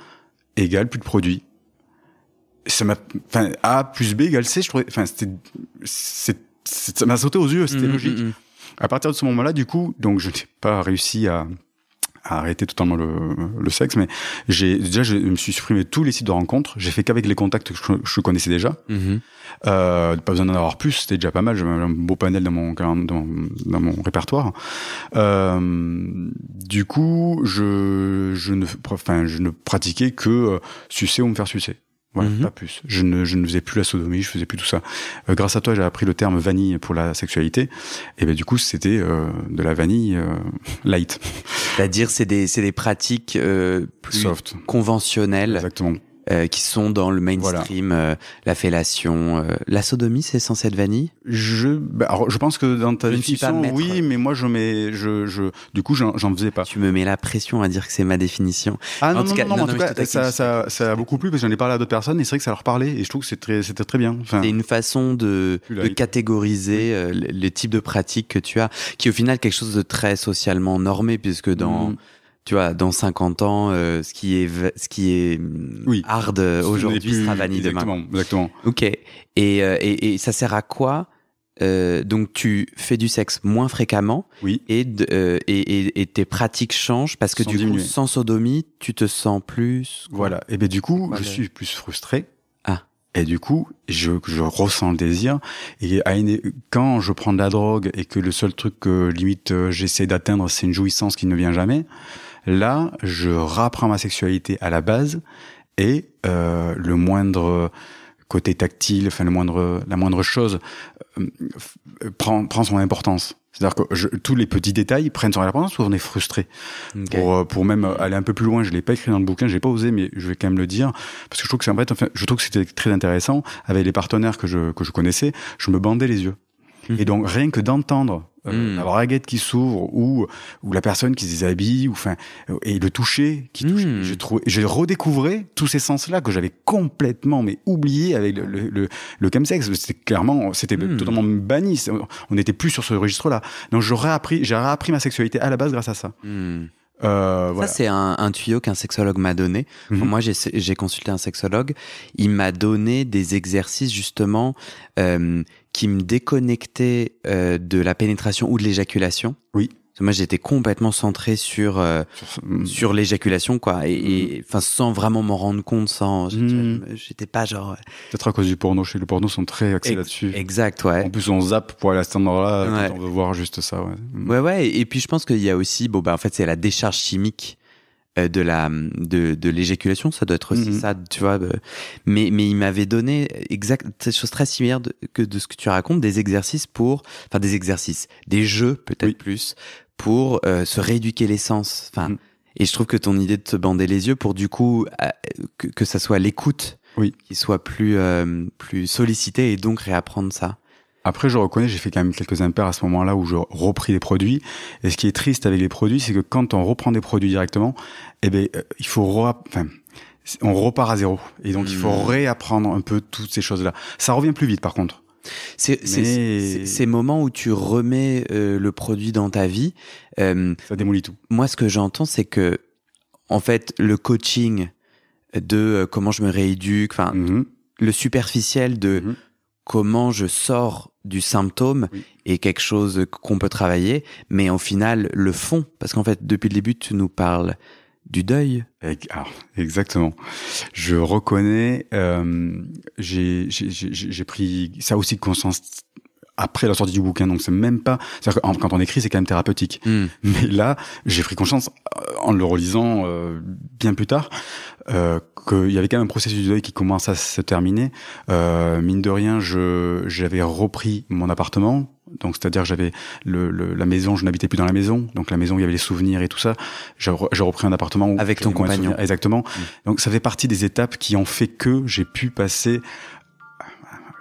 égale plus de produits. A plus B égale C, je trouvais, ça m'a sauté aux yeux, c'était logique. À partir de ce moment-là, du coup, donc je n'ai pas réussi à arrêter totalement le sexe, mais je me suis supprimé tous les sites de rencontres. J'ai fait qu'avec les contacts que je connaissais déjà. Pas besoin d'en avoir plus, c'était déjà pas mal. J'avais un beau panel dans mon répertoire. Du coup, je ne pratiquais que sucer ou me faire sucer. Voilà, pas plus. Je ne faisais plus la sodomie, je faisais plus tout ça. Grâce à toi, j'ai appris le terme vanille pour la sexualité. Et du coup, c'était de la vanille light. C'est-à-dire, c'est des pratiques plus soft, conventionnelles. Exactement. Qui sont dans le mainstream, la fellation, la sodomie, c'est censé être vanille. Alors, je pense que dans ta définition, oui, mais moi du coup, j'en faisais pas. Tu me mets la pression à dire que c'est ma définition. Ah en tout cas, ça a beaucoup plu parce que j'en ai parlé à d'autres personnes et c'est vrai que ça leur parlait et je trouve que c'était très bien. C'est une façon de catégoriser les types de pratiques que tu as, qui est au final quelque chose de très socialement normé puisque tu vois, dans 50 ans, ce qui est hard aujourd'hui sera vanille demain. Exactement. Ok. Et ça sert à quoi donc tu fais du sexe moins fréquemment. Oui. Et tes pratiques changent parce que coup, sans sodomie, tu te sens plus. Voilà. Et du coup, je suis plus frustré. Ah. Et du coup, je ressens le désir. Et quand je prends de la drogue et que le seul truc que limite j'essaie d'atteindre, c'est une jouissance qui ne vient jamais. Là, je rapprends ma sexualité à la base et le moindre côté tactile, la moindre chose prend son importance. C'est-à-dire que tous les petits détails prennent son importance où on est frustré. Okay. Pour même aller un peu plus loin, je l'ai pas écrit dans le bouquin, je l'ai pas osé, mais je vais quand même le dire parce que je trouve que je trouve que c'était très intéressant avec les partenaires que je connaissais. Je me bandais les yeux. Et donc rien que d'entendre la braguette qui s'ouvre ou la personne qui se déshabille et le toucher qui touche, je redécouvrais tous ces sens-là que j'avais complètement oublié avec le chemsex. C'était totalement banni. On n'était plus sur ce registre-là. Donc j'ai réappris ma sexualité à la base grâce à ça. Ça, c'est un tuyau qu'un sexologue m'a donné. Enfin, moi, j'ai consulté un sexologue. Il m'a donné des exercices, justement, qui me déconnectaient de la pénétration ou de l'éjaculation. Oui. Moi, j'étais complètement centré sur l'éjaculation, quoi. Et sans vraiment m'en rendre compte, j'étais pas genre... Peut-être à cause du porno. Chez le porno sont très axés là-dessus. Exact, ouais. En plus, on zappe pour aller à cet endroit-là quand on veut voir juste ça, ouais. Ouais. Et puis, je pense qu'il y a aussi, en fait, c'est la décharge chimique de l'éjaculation. Ça doit être aussi ça, tu vois. Mais il m'avait donné cette chose très similaire de ce que tu racontes, des jeux, peut-être plus, pour se rééduquer les sens. Et je trouve que ton idée de te bander les yeux pour, du coup, que ça soit l'écoute qui soit plus sollicitée et donc réapprendre ça. Après, je reconnais, j'ai fait quand même quelques impairs à ce moment-là où je repris des produits. Et ce qui est triste avec les produits, c'est que quand on reprend des produits directement, il faut on repart à zéro. Et donc, il faut réapprendre un peu toutes ces choses-là. Ça revient plus vite, par contre. C'est ces moments où tu remets le produit dans ta vie. Ça démolit tout. Moi, ce que j'entends, c'est que, en fait, le coaching de comment je me rééduque, le superficiel de comment je sors du symptôme est quelque chose qu'on peut travailler, mais au final, le fond, parce qu'en fait, depuis le début, tu nous parles du deuil. Alors, exactement. Je reconnais, j'ai pris ça aussi conscience après la sortie du bouquin, donc c'est même pas... C'est-à-dire que quand on écrit, c'est quand même thérapeutique. Mais là, j'ai pris conscience, en le relisant bien plus tard, qu'il y avait quand même un processus de deuil qui commence à se terminer. Mine de rien, j'avais repris mon appartement, donc c'est-à-dire j'avais la maison, je n'habitais plus dans la maison, donc la maison où il y avait les souvenirs et tout ça. J'ai repris un appartement où avec ton compagnon. Exactement. Donc ça fait partie des étapes qui ont fait que j'ai pu passer...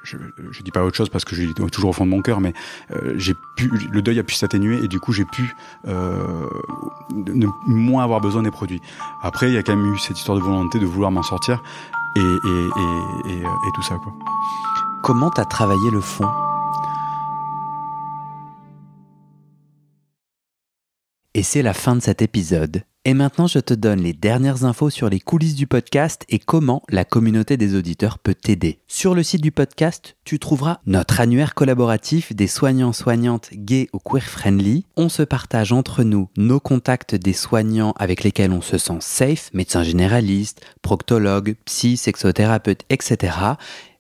Je dis pas autre chose parce que je l'ai toujours au fond de mon cœur, mais le deuil a pu s'atténuer et du coup j'ai pu ne moins avoir besoin des produits. Après, il y a quand même eu cette histoire de volonté de vouloir m'en sortir et tout ça, quoi. Comment t'as travaillé le fond ? Et c'est la fin de cet épisode. Et maintenant, je te donne les dernières infos sur les coulisses du podcast et comment la communauté des auditeurs peut t'aider. Sur le site du podcast, tu trouveras notre annuaire collaboratif des soignants-soignantes gays ou queer-friendly. On se partage entre nous nos contacts des soignants avec lesquels on se sent safe, médecins généralistes, proctologues, psy, sexothérapeutes, etc.,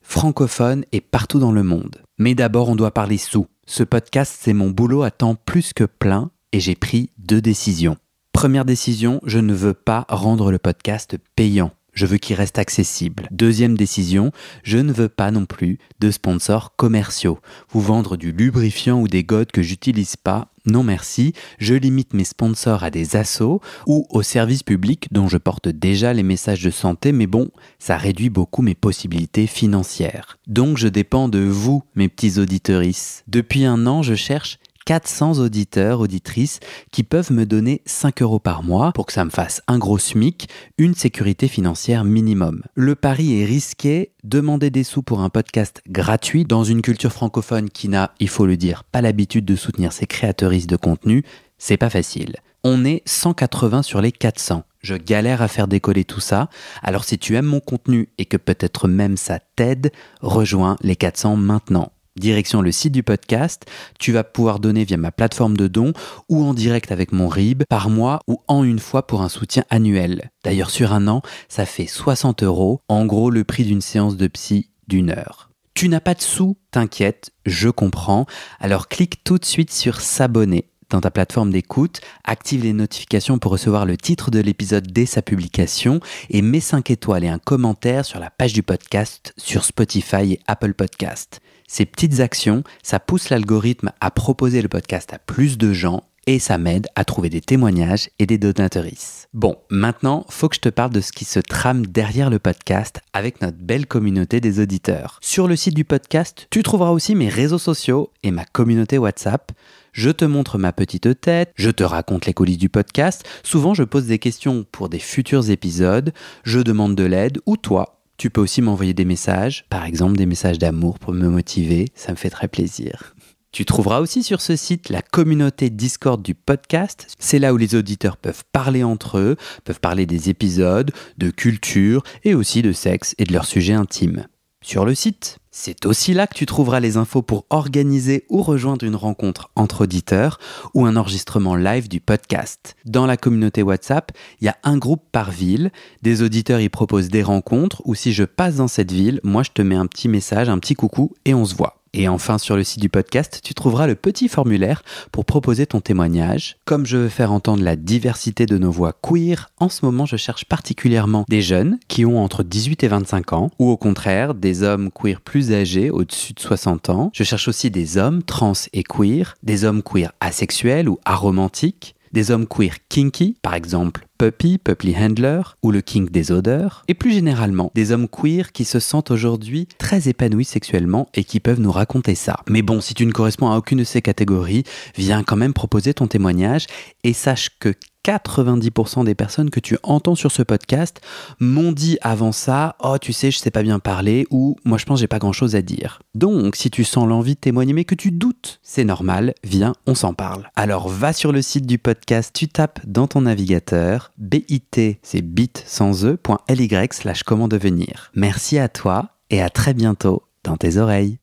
francophones et partout dans le monde. Mais d'abord, on doit parler sous. Ce podcast, c'est mon boulot à temps plus que plein et j'ai pris 2 décisions. Première décision, je ne veux pas rendre le podcast payant. Je veux qu'il reste accessible. Deuxième décision, je ne veux pas non plus de sponsors commerciaux. Vous vendre du lubrifiant ou des godes que j'utilise pas, non merci. Je limite mes sponsors à des assos ou aux services publics dont je porte déjà les messages de santé, mais bon, ça réduit beaucoup mes possibilités financières. Donc je dépends de vous, mes petits auditorices. Depuis 1 an, je cherche 400 auditeurs, auditrices qui peuvent me donner 5 € par mois pour que ça me fasse un gros SMIC, une sécurité financière minimum. Le pari est risqué, demander des sous pour un podcast gratuit dans une culture francophone qui n'a, il faut le dire, pas l'habitude de soutenir ses créatrices de contenu, c'est pas facile. On est 180 sur les 400. Je galère à faire décoller tout ça, alors si tu aimes mon contenu et que peut-être même ça t'aide, rejoins les 400 maintenant. Direction le site du podcast, tu vas pouvoir donner via ma plateforme de dons ou en direct avec mon RIB par mois ou en une fois pour un soutien annuel. D'ailleurs sur 1 an, ça fait 60 €, en gros le prix d'une séance de psy d'1 heure. Tu n'as pas de sous, t'inquiète, je comprends, alors clique tout de suite sur s'abonner dans ta plateforme d'écoute, active les notifications pour recevoir le titre de l'épisode dès sa publication et mets 5 étoiles et un commentaire sur la page du podcast sur Spotify et Apple Podcast. Ces petites actions, ça pousse l'algorithme à proposer le podcast à plus de gens et ça m'aide à trouver des témoignages et des donatrices. Bon, maintenant, faut que je te parle de ce qui se trame derrière le podcast avec notre belle communauté des auditeurs. Sur le site du podcast, tu trouveras aussi mes réseaux sociaux et ma communauté WhatsApp. Je te montre ma petite tête, je te raconte les coulisses du podcast. Souvent, je pose des questions pour des futurs épisodes, je demande de l'aide ou toi. Tu peux aussi m'envoyer des messages, par exemple des messages d'amour pour me motiver, ça me fait très plaisir. Tu trouveras aussi sur ce site la communauté Discord du podcast. C'est là où les auditeurs peuvent parler entre eux, peuvent parler des épisodes, de culture et aussi de sexe et de leurs sujets intimes. Sur le site, c'est aussi là que tu trouveras les infos pour organiser ou rejoindre une rencontre entre auditeurs ou un enregistrement live du podcast. Dans la communauté WhatsApp, il y a un groupe par ville. Des auditeurs y proposent des rencontres ou si je passe dans cette ville, moi je te mets un petit message, un petit coucou et on se voit. Et enfin, sur le site du podcast, tu trouveras le petit formulaire pour proposer ton témoignage. Comme je veux faire entendre la diversité de nos voix queer, en ce moment, je cherche particulièrement des jeunes qui ont entre 18 et 25 ans, ou au contraire, des hommes queer plus âgés, au-dessus de 60 ans. Je cherche aussi des hommes trans et queer, des hommes queer asexuels ou aromantiques, des hommes queer kinky, par exemple Puppy Handler, ou le kink des odeurs, et plus généralement, des hommes queer qui se sentent aujourd'hui très épanouis sexuellement et qui peuvent nous raconter ça. Mais bon, si tu ne corresponds à aucune de ces catégories, viens quand même proposer ton témoignage et sache que 90% des personnes que tu entends sur ce podcast m'ont dit avant ça « Oh, tu sais, je sais pas bien parler » ou « Moi, je pense que j'ai pas grand-chose à dire ». Donc, si tu sens l'envie de témoigner mais que tu doutes, c'est normal, viens, on s'en parle. Alors, va sur le site du podcast, tu tapes dans ton navigateur bit, c'est bit sans e.ly/comment devenir. Merci à toi et à très bientôt dans tes oreilles.